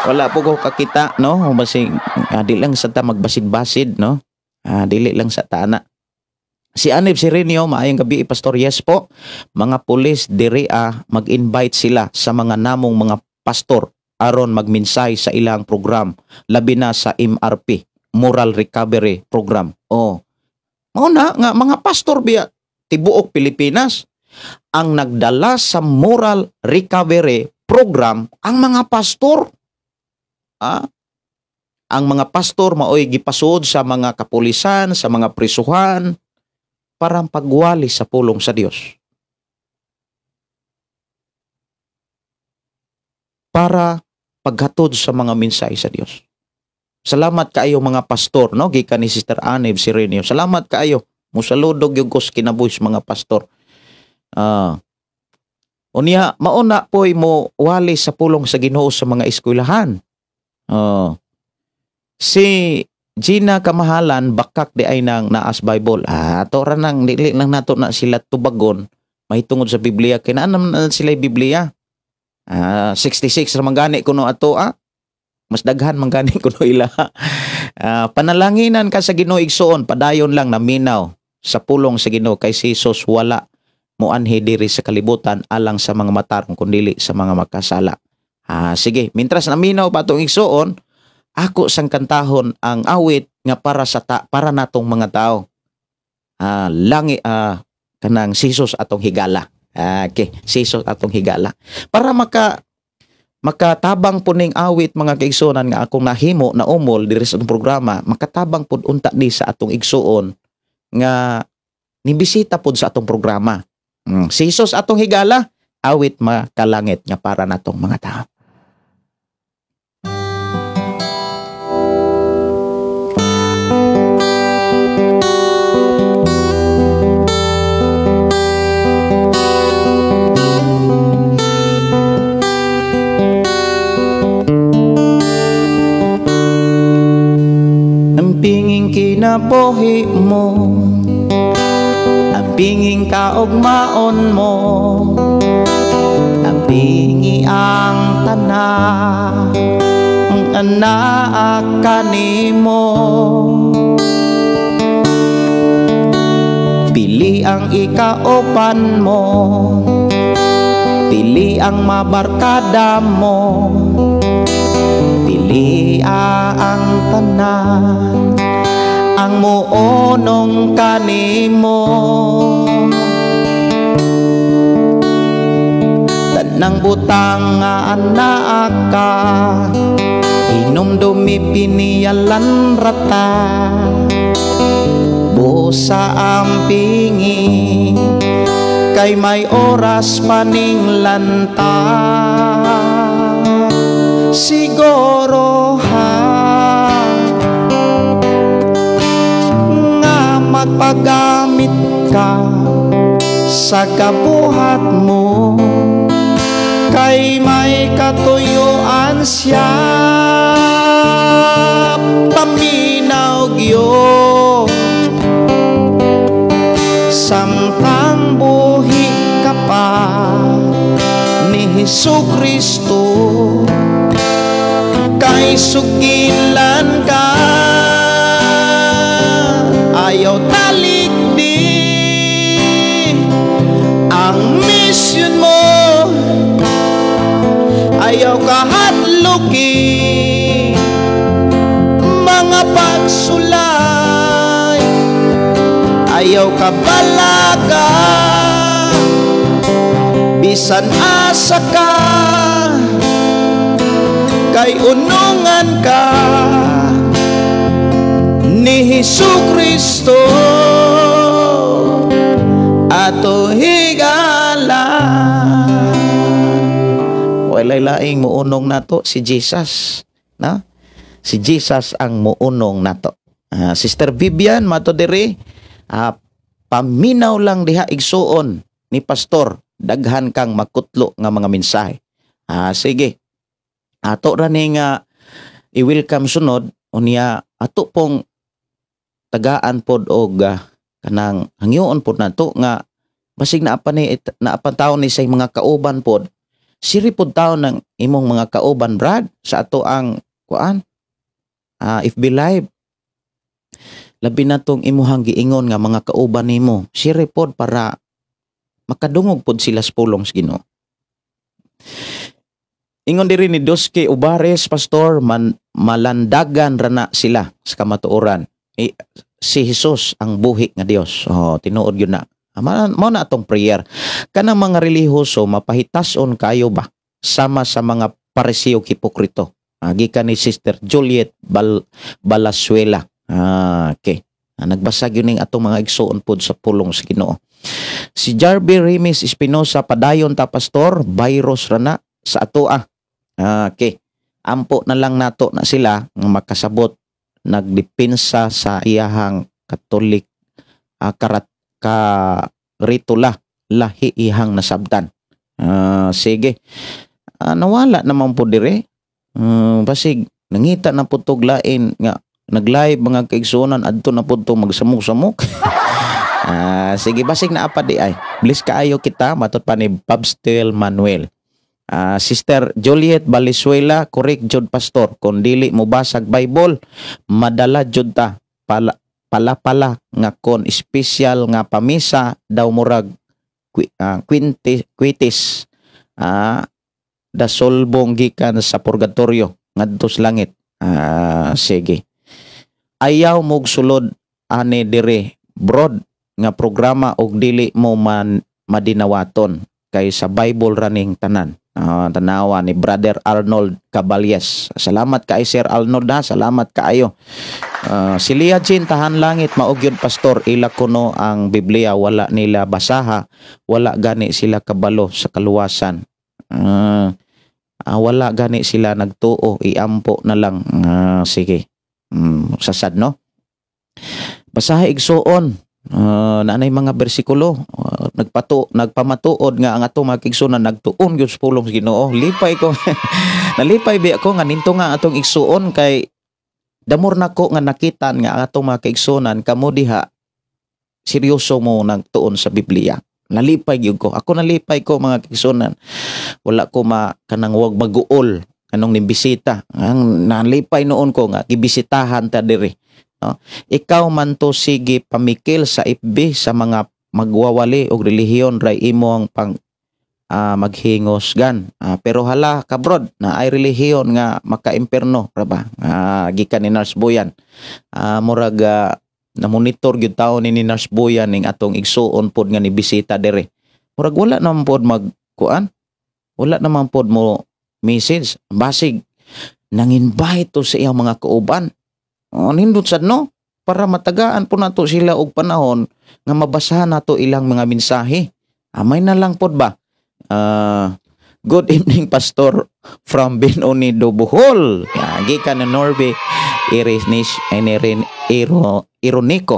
Wala po ko kakita, no? Basin dili lang sa ta magbasid-basid, no? Dili lang sa taana. Si Anib Sirenio, maayong gabi, Pastor. Yes po. Mga pulis diri mag-invite sila sa mga namong mga pastor aron magminsay sa ilang program, labi na sa MRP, Moral Recovery Program. Nga mga pastor biya tibuok Pilipinas ang nagdala sa Moral Recovery Program, ang mga pastor. Ang mga pastor maoy gipasud sa mga kapulisan, sa mga prisuhan para pagwali sa pulong sa Dios. Para paghatod sa mga minsay sa Dios. Salamat kaayo mga pastor, no? Gikan ni Sister Anib Sirenio. Salamat kaayo. Musaludog yung kus kinabuhis mga pastor. Unya, mauna po'y mo wali sa pulong sa Ginoo sa mga eskwelahan. Si Gina Kamahalan, bakak di ay nang naas Bible. Tora nang dili lang nato na sila tubagon. Mahitungod sa Biblia. Kinanam na sila Biblia. 66 naman gani kuno ato mas daghan man gani kuno ila. Panalanginan ka sa Ginoo igsoon, padayon lang na minaw sa pulong sa Ginoo kay si Jesus wala moanhi diri sa kalibutan alang sa mga matarong kundili sa mga makasala. Sige, mintras naminaw pa itong igsoon, ako sang kantahon ang awit nga para natong mga tao. Kanang Jesus atong higala. Okay, Jesus atong higala. Para makatabang po ning awit mga kaigsuonan nga akong nahimo na umol diri sa programa, makatabang pud unta ni sa atong igsuon nga nibisita pud sa atong programa. Si Jesus atong higala awit makalangit nga para natong mga tao. Pinging kinabuhi mo, ang pinging kaugmaon mo, ang pingi ang tanan, ang anak kanimo. Pili ang ikaupan mo, pili ang mabarkada mo, pili ang tanan, ang muonong kanimo. Tanang butang nga anak ka, hinumdumi piniyalan rata, busa ang pingi, kay may oras paning lanta. Siguro nga magpagamit ka sa kabuhat mo, kay may katuyuan siya, paminaw gyud samtang buhi ka pa ni Hesukristo, kay sugilan ka, ayaw talikdi ang misyon mo, ayaw kahadluki mga pagsulay, ayaw kabalaga bisan asa ka, kay unungan ka ni Hesukristo ato higala. Walay laing muunong nato si Jesus, na? Si Jesus ang muunong nato. Sister Vivian mato diri, paminaw lang diha igsuon ni pastor, daghan kang makutlo nga mga mensahe. Sige. Ato ra ni nga i-welcome sunod unya ato pong tagaan pod og kanang hangyoon pod nato nga basig naapan taon ni say mga kauban pod, siri pod taon ng imong mga kauban brad sa ato ang kuan FB live, labi na tong imuhang giingon nga mga kauban nimo, siri pod para makadungog pod sila sa pulong sa Ginoo. Ingon diri ni Doske Ubares, pastor, malandagan rana sila sa kamatuoran. Si Jesus ang buhi nga Dios. Tinuod yun na. Mao na atong prayer. Kanang mga relihiyoso mapahitason kayo ba sama sa mga Pariseo hipokrito. Gikan ni Sister Juliet Balasuela. Okay. Nagbasag yun ng atong mga igsuon pod sa pulong sa Ginoo. Si Jarby Remis Espinosa, padayon ta pastor, virus rana sa atoa. Okay. Ampo na lang nato na sila nga makasabot nagdepensa sa iyahang Katolik ritula lahi ihang nasabtan. Sige. Nawala naman po dire. Basig nangita na putog lain nga nag-live mga kaigsunan adto na pud magsamok-samok. Sige, basig na apa di ay. Bless kaayo kita matud pa ni Babstel Manuel. Sister Juliet Valenzuela, correct jud pastor, kung dili mo basag Bible, madala jud ta pala nga kon special nga pamisa daw murag quitis da solbong gikan sa purgatorio ngadto sa langit. Sige. Ayaw mog sulod ane dire broad nga programa og dili mo man madinawaton kay sa Bible running tanan. Tanawa ni Brother Arnold Caballes. Salamat kay Sir Arnold ha. Salamat kaayo. Si Leah Jean tahan langit maugyod pastor ila kuno ang Biblia wala nila basaha, wala gani sila kabalo sa kaluwasan. Wala gani sila nagtuo, iampo na lang. Sige. Sasad no. Basaha igsuon. Naanay mga bersikulo nagpamatuod nga ang ato mga igsuonan nagtuon gyud sa pulong sa Ginoo. Lipay ko. Nalipay bi ako nga ninto nga atong igsuon kay damor nako nga nakitan nga atong mga kaigsuonan kamo diha seryoso mo nagtuon sa Biblia. Nalipay gyud ko. Ako nalipay ko mga kaigsuonan. Wala ko kanang wag maguol anong nimbisita. Ang nalipay noon ko nga gibisitahan ta diri. No? Ikaw man to sige pamikil sa FB sa mga magwawali og relihiyon ray imo ang pang maghingos gan. Pero hala kabrod na ay relihiyon nga maka-imperno ra ba? Gikan ni Nurse Boyan. Murag na monitor gyud taon ni Nurse Boyan ning atong igsuon pod nga ni bisita dire. Murag wala naman pod magkuan. Wala naman pod mo message. Basig nang-invite to sa iyang mga kauban. Nindot sad no para matagaan po nato sila og panahon nga mabasahan nato ilang mga mensahe. Amay na lang pod ba. Good evening pastor from Binonido Bohol. Gikan na Norbe Ironico.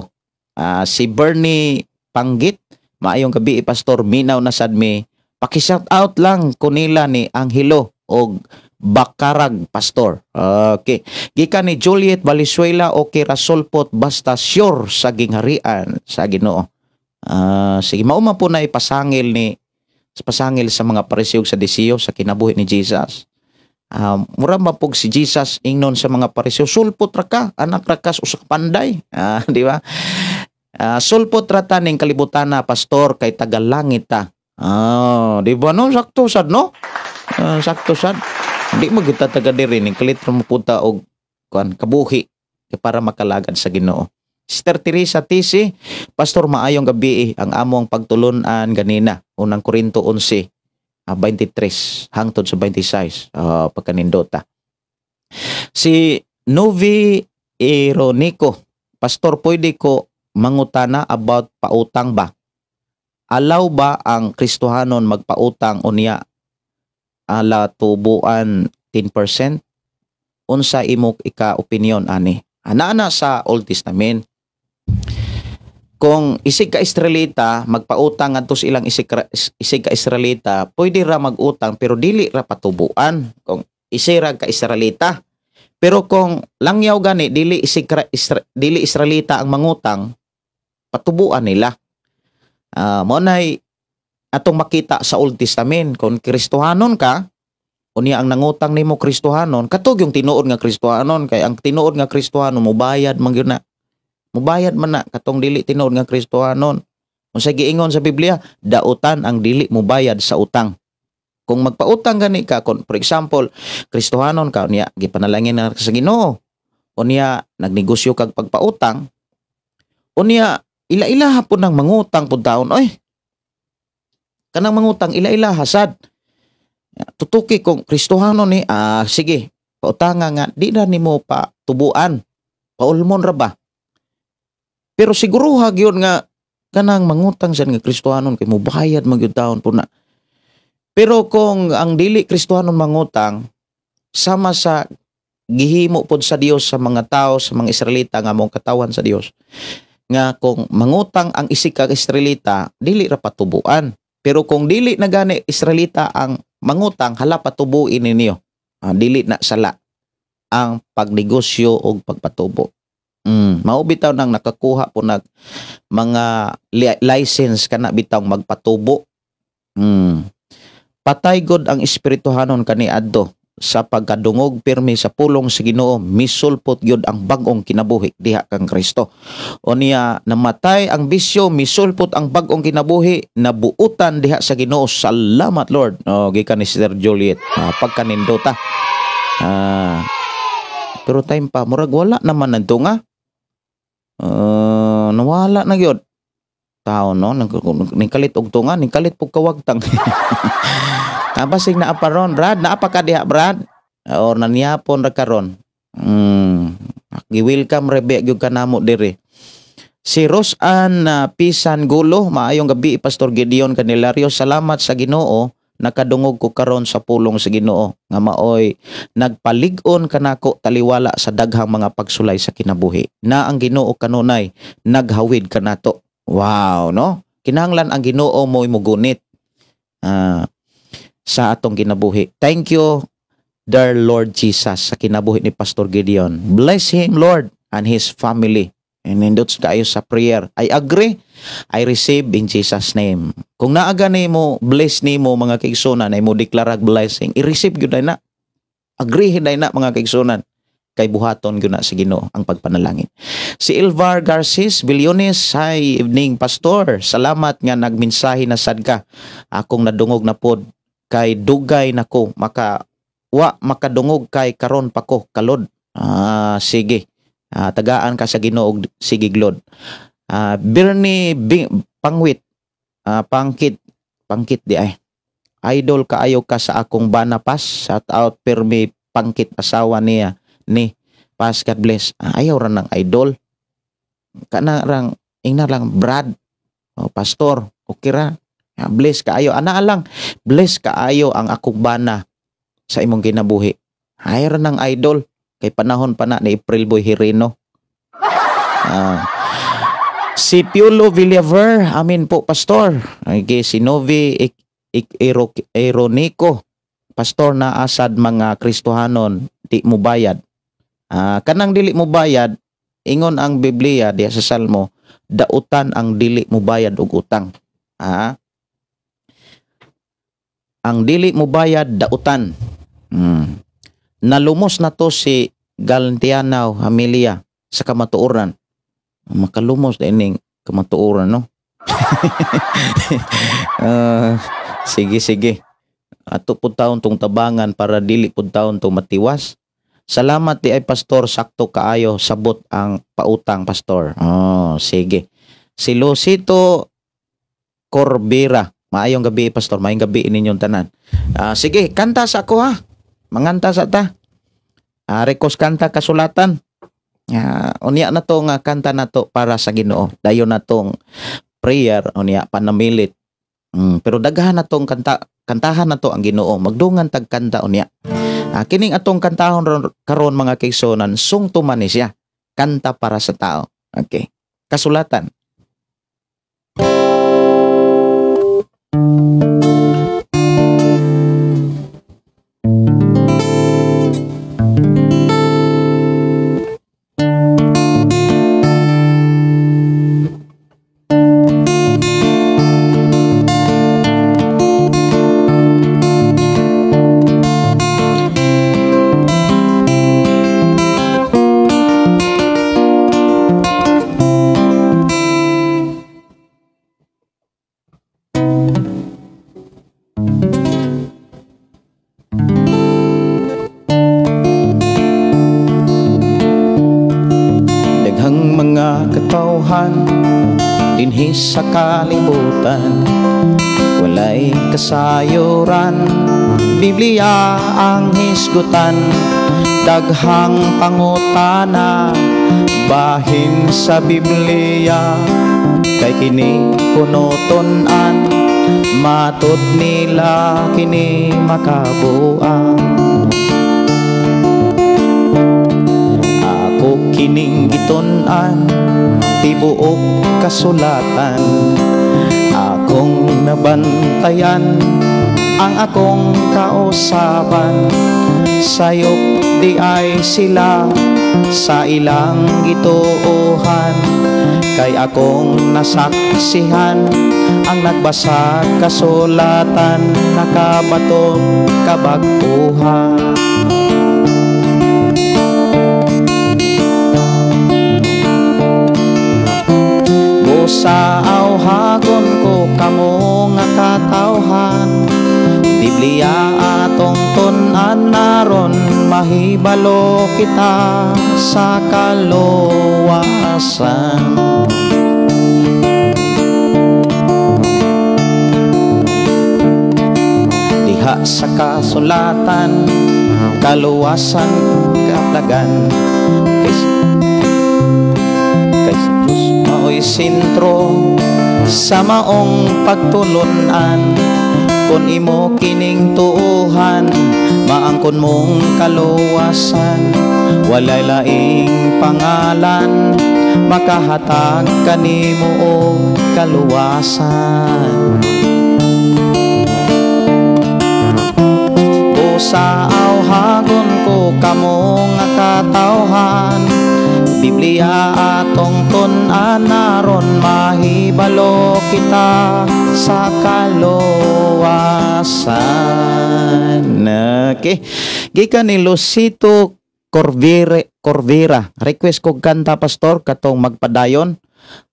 Si Bernie Panggit. Maayong gabi pastor, minaw na sad mi. Paki-shout out lang kunila ni Angelo og Bakarag pastor. Okay. Gikan ni Juliet Valenzuela o Kirasolpot basta sure sa gingharian sa Ginoo. Sige mauma po na ipasangil sa mga parisiyog sa disiyo sa kinabuhi ni Jesus. Mura mapog si Jesus ingnon sa mga parisiyog, sulpot ra ka, anak ra ka usa ka panday. Di ba? Sulpot ra ta ning kalibutan na pastor kay tagalangit ta. Di ba no? Sakto sad no? Sakto sad. Di magita taga diri ning kalit ra mo punta og kabuhi para makalagad sa Ginoo. Sister Teresa Tisi, pastor maayong gabi ang among pagtulon-an ganina unang Korinto 11 23 hangtod sa 26 pagkanindota. Si Novi Ironico, pastor pwede ko mangutana about pautang ba? Allow ba ang Kristohanon magpautang unya ala tubuan 10%? Unsa imo ika-opinion ani? Ana sa Old Testament. Kung isig ka Israelita magpautang ngadto sa ilang isig ka Israelita, pwede ra magutang pero dili ra patubuan. Kung isira ka Israelita. Pero kung langyaw gani dili Israelita ang mangutang, patubuan nila. Mo nay atong makita sa Old Testament kung Kristohanon ka unya ang nangutang nimo Kristohanon katog yung tinuod nga Kristohanon kay ang tinuod nga Kristohanon mubayad man gyud na mubayad man na katong dili tinuod nga Kristohanon unsa giingon sa Biblia dautan ang dili mubayad sa utang kung magpautang gani ka kung for example Kristohanon ka unya gipanalangin na sa Ginoo unya nagnegosyo kag pagpautang unya ila-ila hapon nang mangutang pud taon oy kanang mangutang ila-ila hasad. Tutuki kung Kristohano ni sige, pautanga nga di na nimo pa tubuan. Paulmon ra ba? Pero siguro gyud nga kanang mangutang sa nga Kristohanon kay mobayad man gyud taon puna. Pero kung ang dili Kristohanon mangutang sama sa gihimo pod sa Dios sa mga tao sa mga Israelita nga mong katawan sa Dios nga kung mangutang ang isig ka Israelita dili ra patubuan. Pero kung dili na gani Israelita ang mangutang, hala patubuin ninyo. Dili na sala ang pagnegosyo o pagpatubo. Mao bitaw nang nakakuha po nag mga license kana bitaw magpatubo. Patay god ang espirituhanon kaniadto sa pagkadungog pirmi sa pulong sa Ginoo misulpot gyud ang bag-ong kinabuhi diha kang Kristo. Unya namatay ang bisyo misulpot ang bag-ong kinabuhi nabuutan diha sa Ginoo. Salamat Lord. Gikan ni Sister Juliet pagkanindota. Pero time pa murag wala naman nanto nga. Nawala na gyud. Tao no ningkalit og tunga ningkalit pug kawagtang. Basig naa pa ron, Brad. Naa pa ka diha, Brad? Or naniyapon ra karon. Gi-welcome rebe gyud kanamo diri. Si Rosan Pisan Gulo, maayong gabi Pastor Gideon Candelario. Salamat sa Ginoo, nakadungog ko karon sa pulong sa Ginoo nga maoy nagpalig-on kanako taliwala sa daghang mga pagsulay sa kinabuhi. Na ang Ginoo kanunay naghawid kanato. Wow, no? Kinahanglan ang Ginoo mo'y mugunit sa atong kinabuhi. Thank you, dear Lord Jesus, sa kinabuhi ni Pastor Gideon. Bless him, Lord, and his family. And nindot kayo sa prayer. I agree. I receive in Jesus' name. Kung naaga ni mo, bless ni mo mga kaigsunan, ay mo deklarag blessing, i-receive yun na. Agree hinday na mga kaigsunan. Kay buhaton yun na sa Ginoo ang pagpanalangin. Si Elvar Garcis Bilyones, hi evening Pastor. Salamat nga nagmensahe na sad ka. Akong nadungog na pod kay dugay nako makadungog kay karon pa ko kalod. Sige. Tagaan ka sa Ginoo, sige glod. Bernie Pangwit, Pangkit di ay. Idol kaayo ka sa akong banapas. Shout out Permi Pangkit, asawa niya ni Pas, God bless. Ayaw ra ng idol. Kanarang ingna lang Brad. Pastor, okay ra. Bless kaayo. Ana lang. Bless kaayo ang akong bana sa imong kinabuhi. Ayaw ra ng idol. Kay panahon pa na ni April Boy Hireno. Si Piolo Villaver, amin po Pastor. Okay, si Novi Ironico, Pastor, na asad mga Kristohanon di mo bayad. Kanang dili mo bayad, ingon ang Biblia diya sa Salmo, dautan ang dili mo bayad og utang. Ang dili mo bayad, dautan. Nalumos na to si Galantianaw Amelia sa kamatuoran. Makalumos na ining kamatuoran, no? Sige. Ato po taon tong tabangan para dili po taon tong matiwas. Salamat di ay Pastor, sakto kaayo sabot ang pautang Pastor. Sige. Si Lucito Corbera, maayong gabi Pastor, maayong gabi ninyong tanan. Sige, kanta sa ako ha. Manganta sa ta. Rekos kanta kasulatan. Unya na to nga kanta na to para sa Ginoo. Dayon na tong prayer unya panamilit. Pero daghan na tong kantahan na to ang Ginoo. Magdungan tag kanta unya. Kining atong kantahon karon mga kaigsunan, sungtuman ni siya. Kanta para sa tao. Okay. Kasulatan. Dinhi sa kalibutan, walay kasayuran. Biblia ang hisgutan, daghang pangutana. Bahin sa Biblia, kay kini kunoton-an. Matud nila kini makabuang. Ako kining gitun-an, tibuok kasulatan. Akong nabantayan ang akong kausaban. Sayop di ay sila sa ilang gituohan. Kay akong nasaksihan ang nagbasa kasulatan. Nakabaton kabag-uhan. Sa awhagon ko kamo nga katawhan. Biblia atong tun-an naron, mahibalo kita sa kaluwasan. diha sa kasulatan, kaluwasan kaplagan. Kay Diyos mao'y sentro sa maong pagtulunan. Kung imo kining tuuhan, maangkon mong kaluwasan. Walay laing pangalan, makahatag kanimo og kaluwasan. Busa awhagon ko kamo nga katawhan, Biblia atong tun-an naron mahibalo kita sa kaluwasan. Okay. Gikan ni Lucito Corvera. Request kog kanta pastor katong magpadayon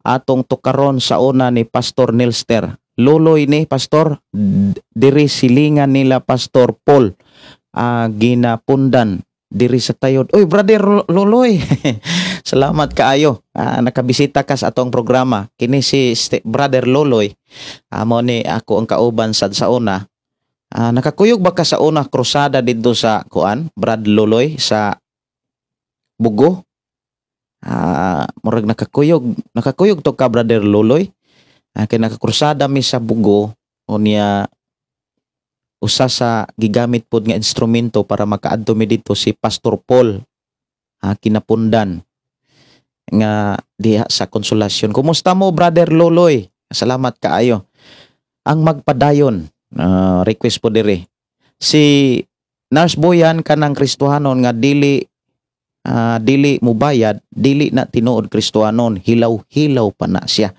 atong tukaron sa una ni Pastor Nilster. Luloy ni pastor diri silingan nila Pastor Paul ginapundan diri sa tayod. Oy brother Luloy. Salamat kaayo. Nakabisita ka sa atong programa. Kini si brother Luloy. Amo ni ako ang kauban sad sa una. Nakakuyog ba ka sa una krusada dito sa kuan, Brad Luloy sa Bugo? Murag nakakuyog to ka brother Luloy. Kay nakakrusada mi sa Bugo o niya usa sa gigamit pod nga instrumento para makaadto mi dito si Pastor Paul kinapundan nga diha sa Konsolasyon. Kumusta mo brother Luloy? Salamat kaayo. Ang magpadayon request po diri si Nurse Boyan kanang Kristohanon nga dili mubayad, dili na tinuod Kristohanon, hilaw-hilaw pa na siya.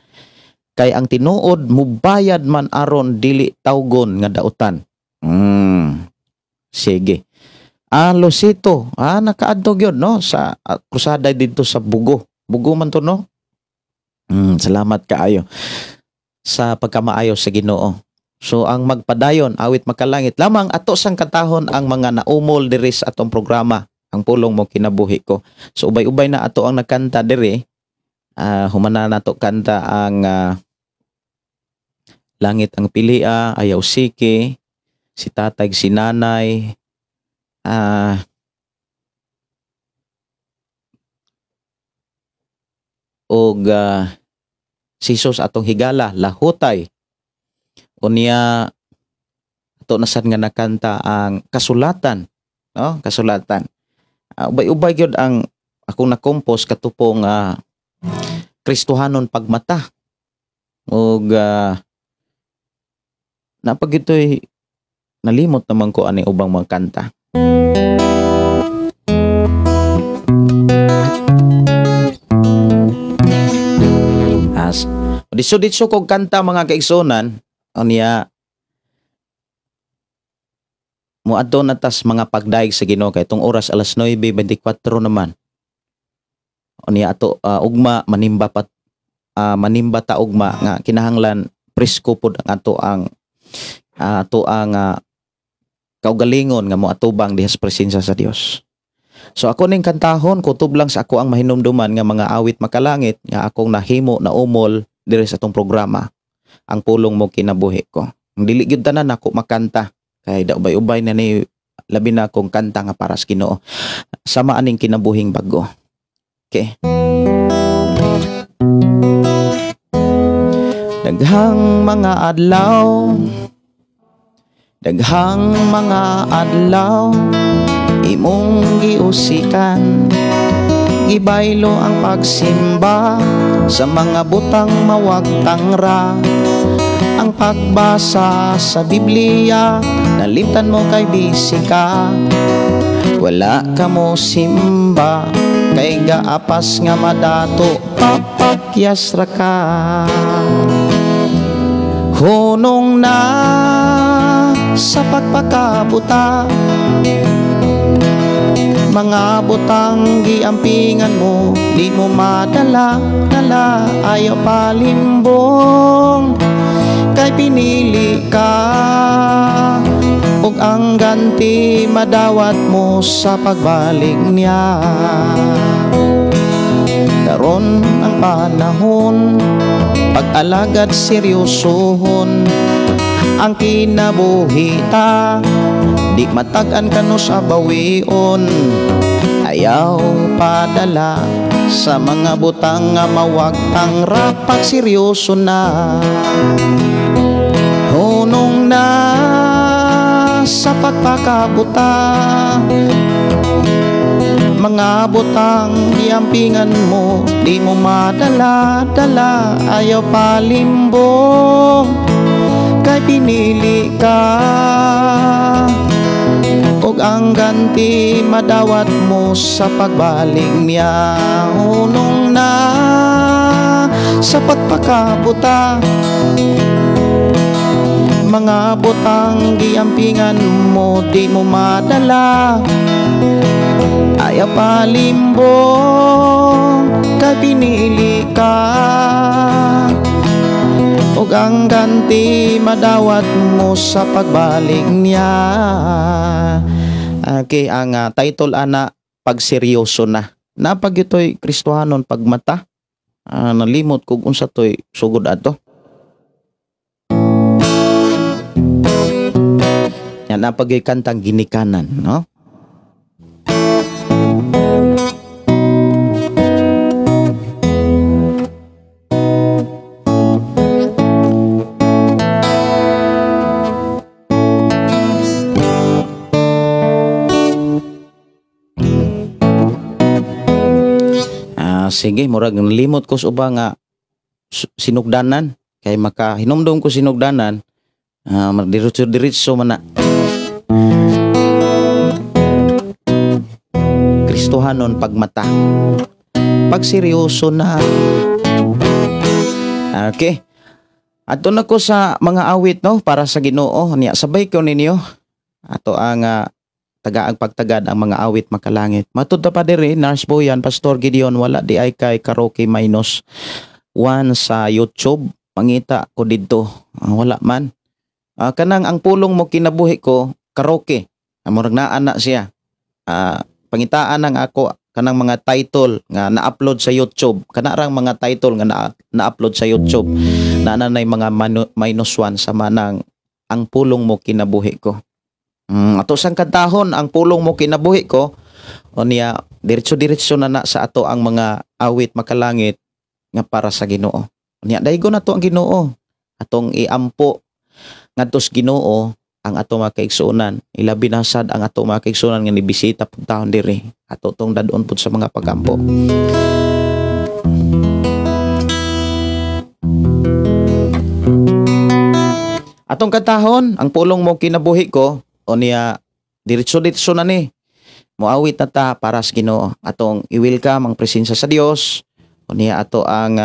Kay ang tinuod mubayad man aron dili tawgon nga dautan. Sige. Lucito, nakaadto gyud no sa krusada dito sa Bugo. Bugo man to no? Salamat kaayo sa pagkamaayo sa Ginoo. So ang magpadayon awit makalangit lamang ato sang katahon ang mga naumol diri sa atong programa. Ang pulong mo kinabuhi ko. So ubay-ubay na ato ang nagkanta diri. Humana nato kanta ang Langit ang Pilia, Ayaw Siki, si Tatay, si Nanay, og Sisos atong higala, Lahutay. Unya ato nasan nga nakanta ang Kasulatan, no? Kasulatan. Ubay-ubay gyud ang akong nakompos katupong Kristohanon Pagmata. Og napagitoy nalimot naman ko ani ubang mga kanta. Diso kog kanta mga kaigsonan unya muadto na tas mga pagdaig sa Ginoo kay tong oras alas 9:24 naman. Unya ato ugma manimba ta ugma nga kinahanglan presko pod ang ato ang kaugalingon nga moatubang diha sa presensya sa Dios. So ako ning kantahon kutob lang sa ako ang mahinumduman nga mga awit makalangit nga akong nahimo na umol diri sa atong programa. Ang pulong mo kinabuhi ko. Ang dili gyud tanan ako makanta kay ubay-ubay na ni labi na akong kanta nga para sa Ginoo. Sama aning kinabuhing bago. Okay. Daghang mga adlaw imong giusikan, gibaylo ang pagsimba sa mga butang mawagtangra. Ang pagbasa sa Biblia nalimtan mo kay bisika, wala ka mo simba kay gaapas nga madato papakyas ra ka. Hunong na sa pagpakabuta, mga butang giampingan mo, di mo madala ayaw palimbong kay pinili ka ug ang ganti madawat mo sa pagbalik niya. Karon ang panahon pag-alagad seryosohon, ang kinabuhita, di matagan kano sa bawion. Ayaw padala sa mga butang nga mawagtang rapag seryoso na. Hunong na sa pagpakabuta, mga butang diampingan mo, di mo madala-dala. Ayaw palimbong kay pinili ka, og ang ganti madawat mo sa pagbalik niya. Hunong na sa pagpakabuta, mga butang giampingan mo, di mo madala. Ayaw palimbong kay pinili ka, og ang ganti madawat mo sa pagbalik niya. Okay, ang title ana, pagseryoso na. Napag ito'y Kristohanon pagmata. Nalimot kung unsa to'y sugod ato. Yan, napag yo'y kantang ginikanan, no? Sige, murag nalimot ko sa uba nga sinugdanan. Kay makahinumdum ko sinugdanan, diretso man na. Kristohanon pagmata, pagseryoso na. Okay. Ato na ko sa mga awit, no, para sa Ginoo. Niya sabay ko ninyo. Ato ang tagaag pagtagad ang mga awit makalangit. Matud pa diri Nars Boyan, Pastor Gideon, wala di ay kay karaoke minus 1 sa YouTube. Mangita ko didto. Wala man. Kanang ang pulong mo kinabuhi ko karaoke. Murag naa na siya. Pangitaan ng ako kanang mga title nga na-upload sa YouTube. Kanarang mga title nga na-upload sa YouTube. Nanay mga minus 1 sa manang ang pulong mo kinabuhi ko. Ato sang kantahon ang pulong mo kinabuhi ko, o niya diretso na sa ato ang mga awit makalangit nga para sa Ginoo. Niya daygo na to ang Ginoo, atong iampo ngadto sa Ginoo ang ato mga kaigsuonan. Ilabi na sad ang ato mga kaigsuonan nga nibisita pud taon diri, ato tong dadon pud sa mga pagampo. Atong kantahon ang pulong mo kinabuhi ko, o niya diretso na ni moawit na ta para sa Ginoo. Atong i-welcome ang presensya sa Dios, o niya ato ang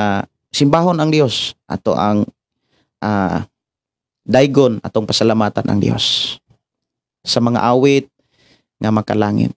simbahon ang Dios, ato ang daygon atong pasalamatan ang Dios sa mga awit nga makalangit.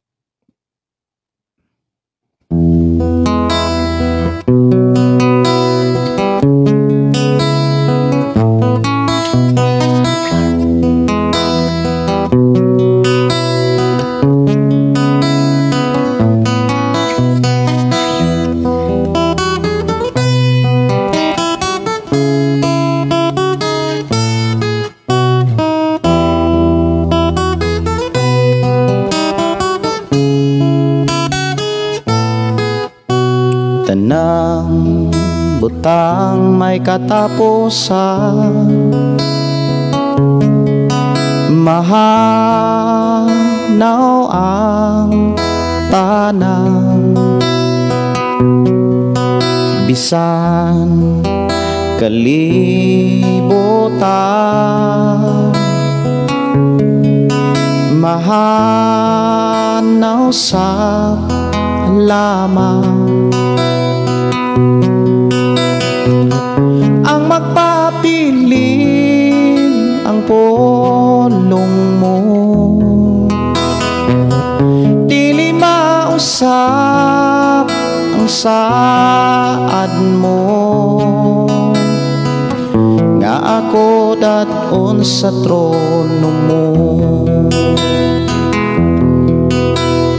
Tanang butang may katapusan, mahanaw ang tanang, bisan kalibutan, mahanaw sa lamang. Ang magpapiling ang pulong mo, dili mausap ang saad mo, nga ako daton sa trono mo.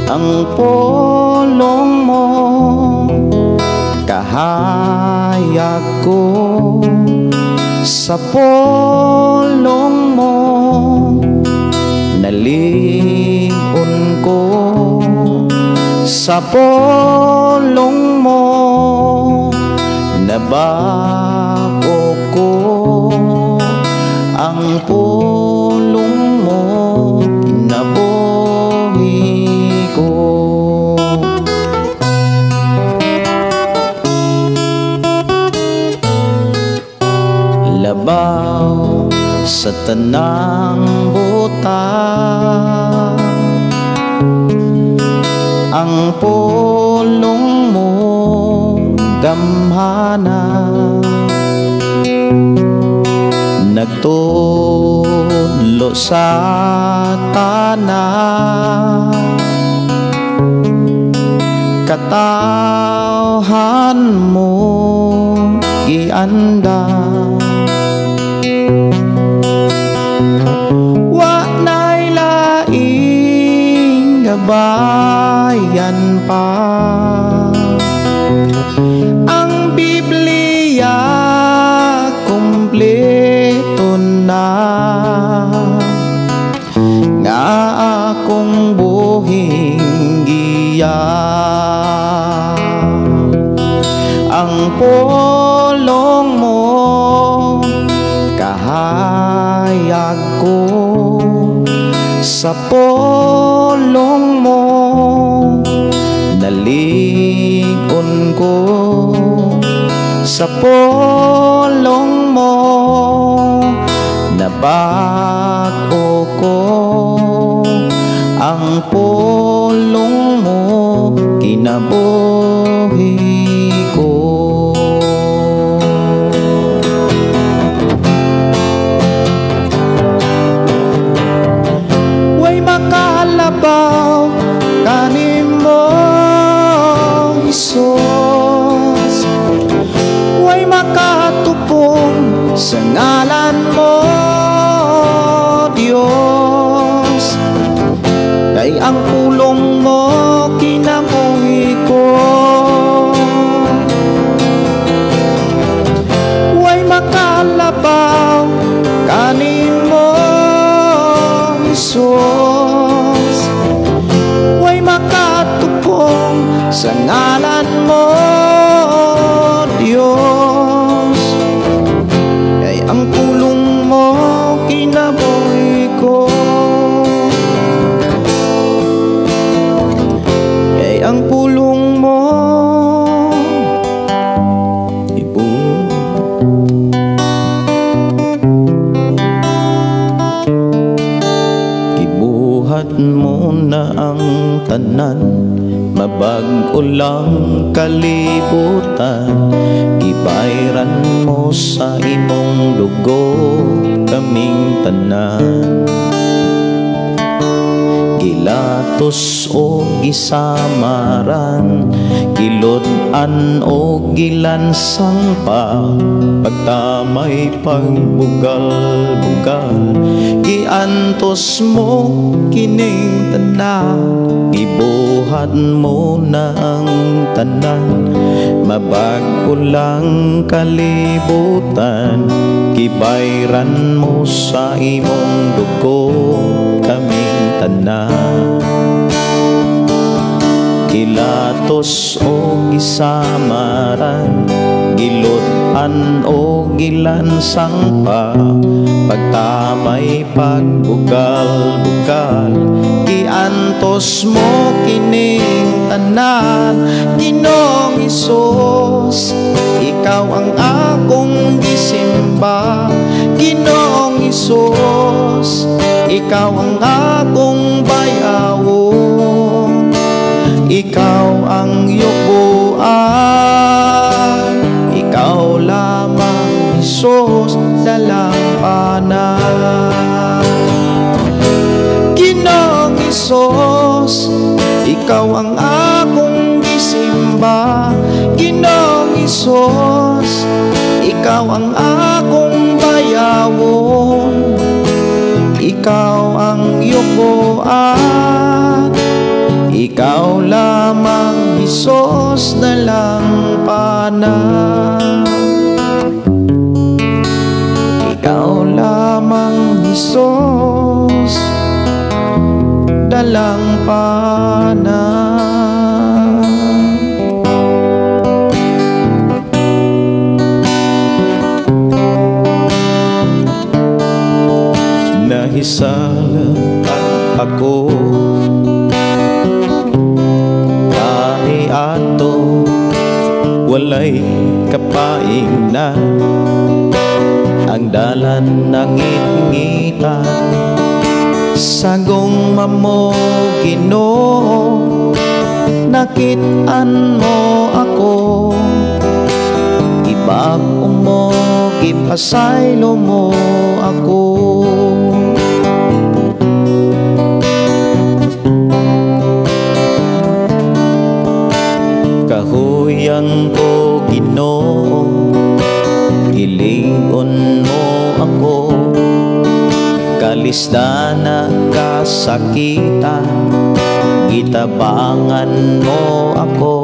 Ang pulong mo kahayag ko, sa pulong sa pulong mo nabako ko, ang pulong mo kinabuhi ko. Labaw sa tanang butang, ang pulong mo gamhana, nagtudlo sa tanah, katawhan mo gianda. Wa na'y laing gabayan pa, ang Biblia kumpleto na, nga akong buhing giya. Ang pulong mo kahayag ko, sa pulong mo nalingon ko, sa pulong mo nabako ko, ang pulong mo kinabuhi ko. Way makalabaw kanimo Hesus, way makatupong sa ngalan mo Dios, kay ang pulong mo kinabuhi ko. Way makalabaw kanimo Hesus, way makatupong sa ngalan mo Dios, kay ang pulong mo kinabuhi ko. Kay ang pulong mo ibuhat mo na ang tanan, mabag-o lang kalibutan, ibayran mo sa imong dugo kaming tanan. Gilatos o gisamaran, gilod-an o gilansang pa, pagtamay pagbugal-bugal, giantos mo kining tanan, gibuhat mo na ang tanan, mabag-o lang kalibutan, gibayran mo sa imong dugo kaming tanan. Gilatos o gisamaran, gilod-an o gilansang pa, pagtamay pagbugal-bugal, giantos mo kining tanan. Ginoong Hesus, ikaw ang akong gisimba. Ginoong Hesus, ikaw ang akong bayawon, ikaw ang yubuan, ikaw lamang Hesus dalampanan. Ginoong Hesus, ikaw ang akong gisimba. Ginoong Hesus, ikaw ang akong bayawon, ikaw ang yubuan, ikaw lamang Hesus dalampanan. Ikaw lamang Hesus dalampanan. nahisala ako kani ato walay kapaing na ang dalan nangit-ngitan sagong mamo Ginoo nakitaan mo ako ibag mo gipasaylo mo ako kahuyang ko Ginoo hilingon mo ako kalisdana kasakitan gitabangan mo ako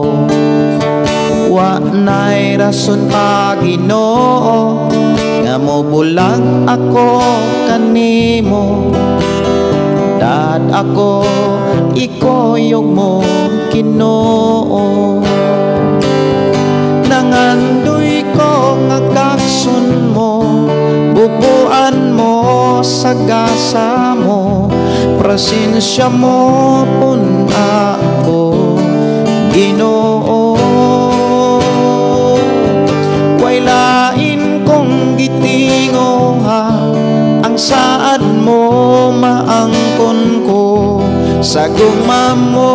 wa na'y rason pa Ginoo nga mo bulag ako kanimo dad ako ikoyog mo Ginoo nangandoy ko nga kakson mo bubuan mo sa gasa mo presensya mo pun ako Ginoo way lain kong gitingo ha ang saad mo maangkon ko sa guma mo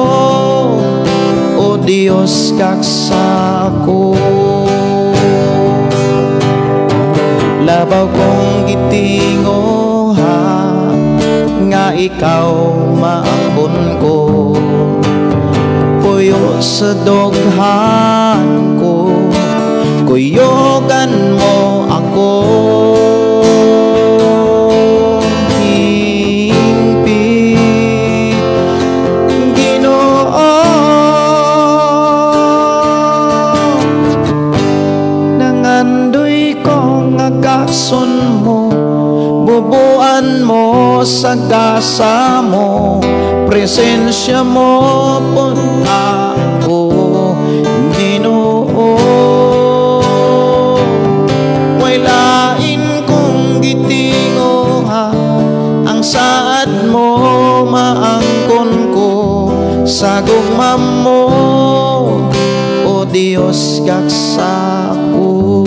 o Dios kaksa ko labaw kong gitingo ha nga ikaw maangkon ko puyo sa doghan ko kuyogan mo ako hingpit Ginoo nangandoy ko nga kakson mo bubuan mo sa gasa mo presensya mo pun ako Ginoo way lain kong gitingo ha ang saad mo maangkon ko sa gugma mo o Dios kaksa ko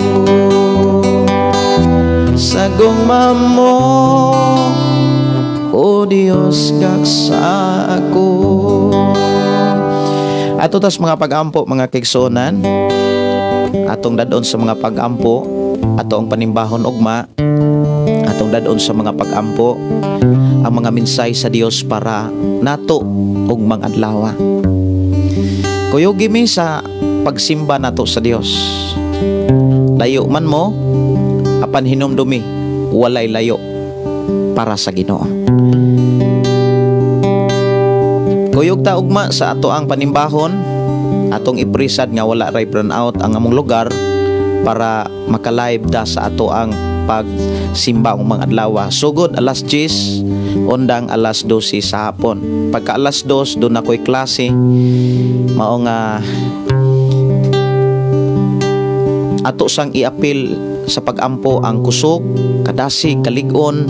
sa gugma mo o Dios kaksa ko ato tas mga pag-ampo mga kaigsuonan atong dadon sa mga pag-ampo ato ang panimbahon ugma atong dadon sa mga pag-ampo ang mga minsay sa Dios para nato ug mga adlaw kuyogi mi sa pagsimba nato sa Dios layo man mo apan hinumdumi walay layo para sa Ginoo kuyog ta ugma sa ato ang panimbahon atong iprisad nga wala ray burn out ang among lugar para makalive da sa ato ang pagsimba ng mga adlaw sugod alas 10 undang alas 12 sa hapon pagka alas 2 doon ako'y klase mao nga ato sang iapil sa pag-ampo ang kusog kadasig kalig-on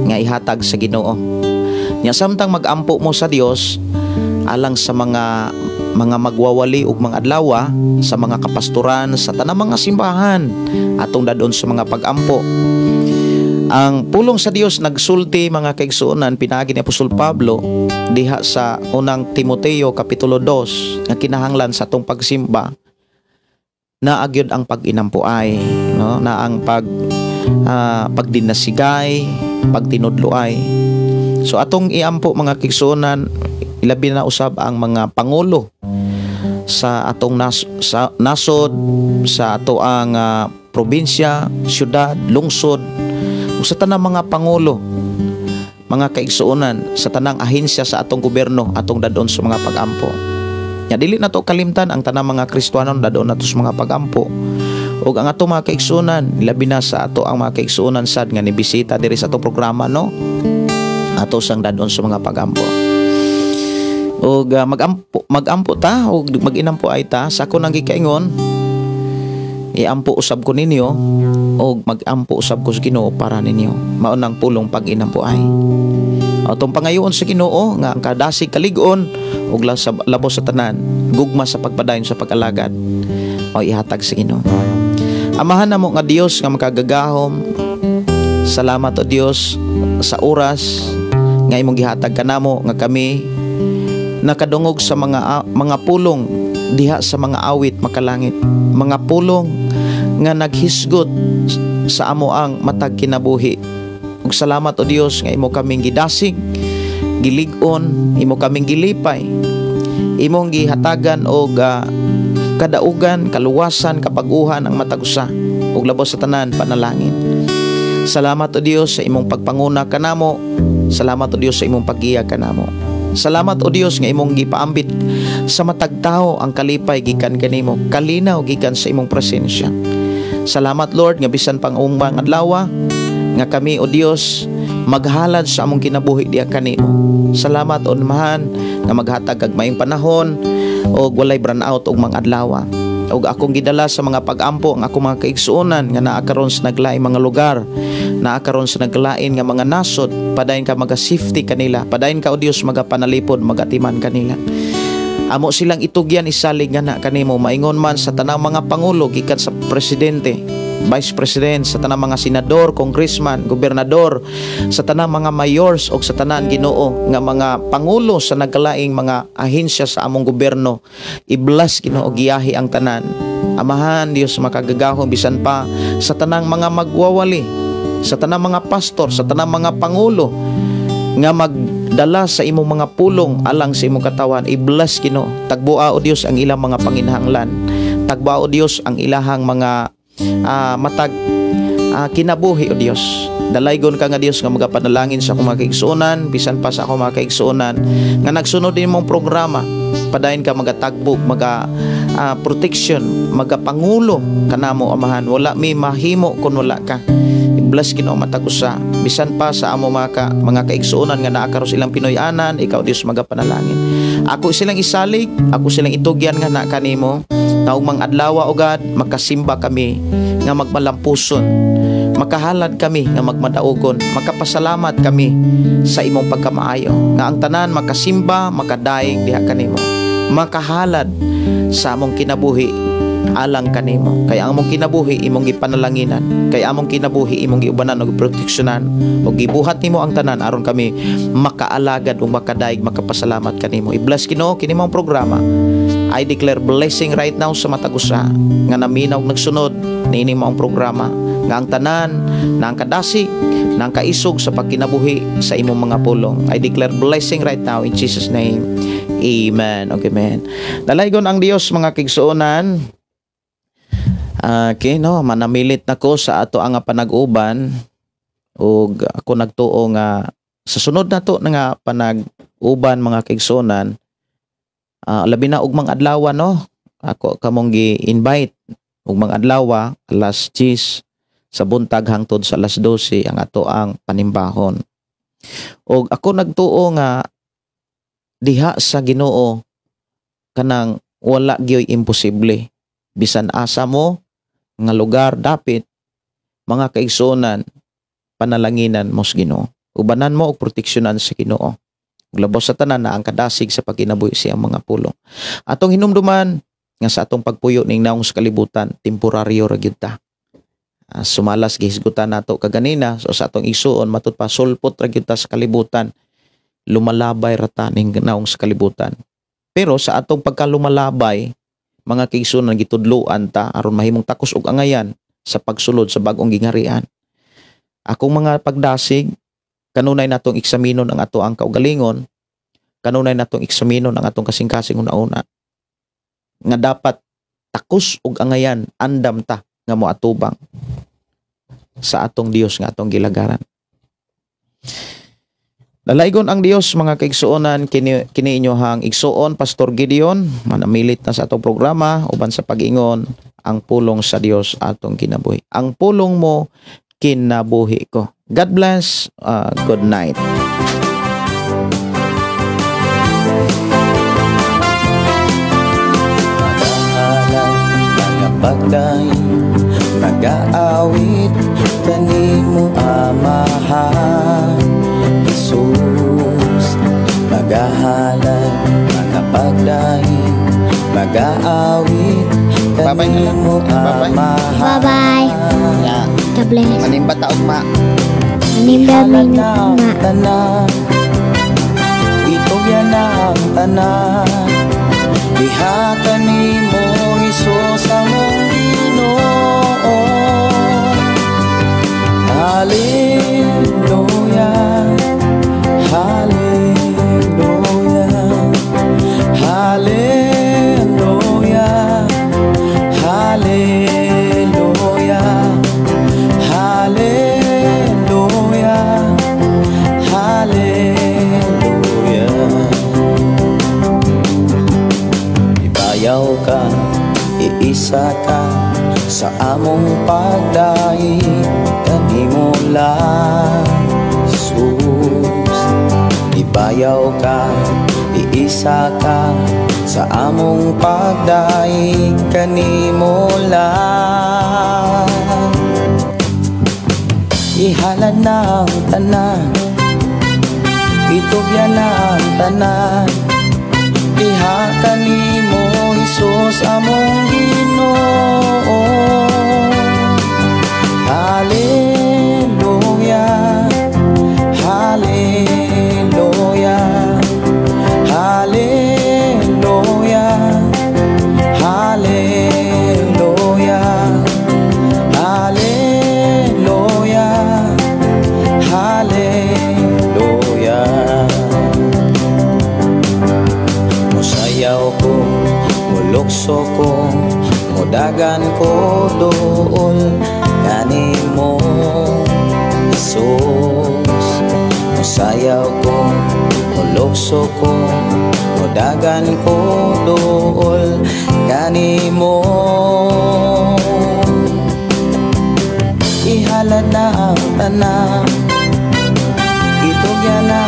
nga ihatag sa Ginoo nya samtang mag-ampo mo sa Dios alang sa mga magwawali ug mga adlaw sa mga kapastoran sa tanang mga simbahan atong dadon sa mga pag-ampo ang pulong sa Dios nagsulti mga kaigsuonan pinaagi ni Apostol Pablo diha sa unang Timoteo kapitulo 2 nga kinahanglan sa atong pagsimba na agyod ang pag-inampuay no na ang pagdinasigay pagtinudloay so atong iampo mga kaigsuonan ilabi na usab ang mga pangulo sa atong nasod sa ato ang probinsya, syudad, lungsod ug sa tanang mga pangulo mga kaigsuonan sa tanang ahensya sa atong gobyerno atong dadon sa mga pag-ampo nya dili nato kalimtan ang tanang mga Kristiyanon dadon nato sa mga pag-ampo ug ang atong mga kaigsuonan ilabi na sa ato ang mga kaigsuonan sad nga nibisita diri sa atong programa no ato sang dadon sa mga pag-ampo og magampo ta og mag-inampo ay ta sa ako nang gikaingon iampo usab ko ninyo o magampo usab ko sa Ginoo para ninyo. Maunang pulong pag inampuay. Atong pangayoon sa Ginoo nga ang kadasig kalig-on ug labos sa tanan, gugma sa pagpadayon sa pag-alagad o ihatag sa Ginoo. Amahan namo nga Dios nga makagagahom. Salamat o Dios sa oras nga imong gihatag kanamo nga kami nakadungog sa mga pulong diha sa mga awit makalangit, mga pulong nga naghisgot sa amo ang matag kinabuhi. Ug salamat o Dios nga imo kaming gidasig, gilig-on, imo kaming gilipay, imong gihatagan og kadaugan, kaluwasan, kapaguhan ang matag usa ug labos sa tanan panalangin. Salamat o Dios sa imong pagpanguna kanamo. Salamat o Dios sa imong paggiya kanamo. Salamat o Dios nga imong gipaambit sa matag tawo ang kalipay gikan kanimo, kalinaw gikan sa imong presensya. Salamat Lord nga bisan pang umbang adlaw nga kami o Dios maghalad sa among kinabuhi diha kanimo. Salamat o Mahan nga maghatag kag maayong panahon o walay burnout og mga adlaw. Og akong gidala sa mga pag-ampo ang akong mga kaigsuonan nga naa karon sa naglaing mga lugar, naa karon sa naglain nga mga nasod, padayon ka maga-safety kanila, padayon ka o Dios magapanalipod, magatiman kanila. Amo silang itugyan isalig nga na kanimo, maingon man sa tanang mga pangulo gikan sa presidente, vice president, sa tanang mga senador, congressman, gobernador, sa tanang mga mayors o sa tanan Ginoo nga mga pangulo sa nagkalaing mga ahensya sa among gobyerno. I-bless Ginoo giyahi ang tanan. Amahan Dios makagagahom bisan pa sa tanang mga magwawali, sa tanang mga pastor, sa tanang mga pangulo nga magdala sa imong mga pulong alang sa imong katawan. I-bless Ginoo. Tagbua o Dios ang ilang mga panginahanglan. Tagbua o Dios ang ilahang mga matag kinabuhi o Dios. Dalaygon ka nga Dios nga magapanalangin sa akong mga kaigsuonan, bisan pa sa akong mga kaigsuonan nga nagsunod din mong programa. Padayon ka magatagbog, protection, magapangulo kanamo amahan. Wala mi mahimo kun wala ka. I-bless Ginoo matag usa. Bisan pa sa amo mga kaigsuonan nga naa karon silang Pinoy-anan, ikaw Dios magapanalangin. Ako silang isalig, ako silang itugyan nga na kanimo. Taong mga adlaw o God, makasimba kami nga magmalampuson, makahalad kami nga magmadaogon, makapasalamat kami sa imong pagkamaayo, nga ang tanan makasimba, makadaig diha kanimo, makahalad sa among kinabuhi alang kanimo. Kaya among kinabuhi imong gipanalanginan, kaya among kinabuhi imong giubanan og proteksyonan, og gibuhat nimo ang tanan aron kami makaalagad ug makadaig, makapasalamat kanimo. I-bless Ginoo kini mong programa. I declare blessing right now sa matag usa nga naminaw nagsunod niini maong programa, nga ang tanan nang kadasig, nang kaisog sa pagkinabuhi sa imong mga pulong. I declare blessing right now in Jesus name. Amen. Okay, amen. Dalaygon ang Dios mga kaigsuonan. Okay, no, manamilit nako sa ato ang panag-uban ug ako nagtuo nga sa sunod nato nga panag-uban mga kaigsuonan. Labi na og mga adlaw no, ako kamong gi-invite og mga adlaw alas 10 sa buntag hangtod sa alas 12 ang ato ang panimbahon. Og ako nagtuo nga diha sa Ginoo kanang wala gyoy imposible. Bisan asa mo nga lugar dapit mga kaigsuonan panalanginan mo sa Ginoo. Ubanan mo og proteksyonan sa Ginoo. Labos sa tanan na ang kadasig sa pagkinabuhi siyang mga pulong. Atong hinumduman nga sa atong pagpuyo ning naong sa kalibutan, temporaryo ra gyud ta. Sumalas gihisgutan nato kaganina, so sa atong isuon matud pa sulpot ra gyud ta sa kalibutan. Lumalabay ra ta ning naong sa kalibutan. Pero sa atong pagkalumalabay, mga kaigsuonan gitudloan ta aron mahimong takos og angayan sa pagsulod sa bag-ong gingharian. Akong mga pagdasig, kanunay natong eksaminon ang ato ang kaugalingon, kanunay natong eksaminon ang atong kasing-kasing una-una, nga dapat takos og angayan, andam ta nga moatubang sa atong Dios nga atong gilagaran. Dalaygon ang Dios mga kaigsuonan, kini inyohang igsuon Pastor Gideon, manamilit na sa atong programa uban sa pag-ingon ang pulong sa Dios atong kinabuhi. Ang pulong mo kinabuhi ko. God bless. Good night. Madahalan pagday mag-aawit kanimo Amahan Jesus. Magahalad mga pagday mag-aawit kanimo Amahan. Bye-bye. Ya, God bless. manimba taog ma. Manimba Ihalad minute ng ma. tanan, ito yan ang tanan. Diha kanimo Hesus among Ginoo. Hallelujah, hallelujah, hallelujah, hallelujah, hallelujah, hallelujah. Ibayaw ka, iisa ka sa among pagdahi kanimo lang Jesus. Ibayaw ka, iisa ka sa among pagdahi kanimo lang. Ihalad ng tanan, itugyan ng tanan. Diha kanimo Hesus among Ginoo. Hallelujah, hallelujah, hallelujah, hallelujah, hallelujah, hallelujah. Musayaw ko, mulukso ko, mudagan ko doon kanimo Jesus. Musayaw ko, mulukso ko, mudagan ko doon kanimo. Ihalad na ang tanan, itugyan na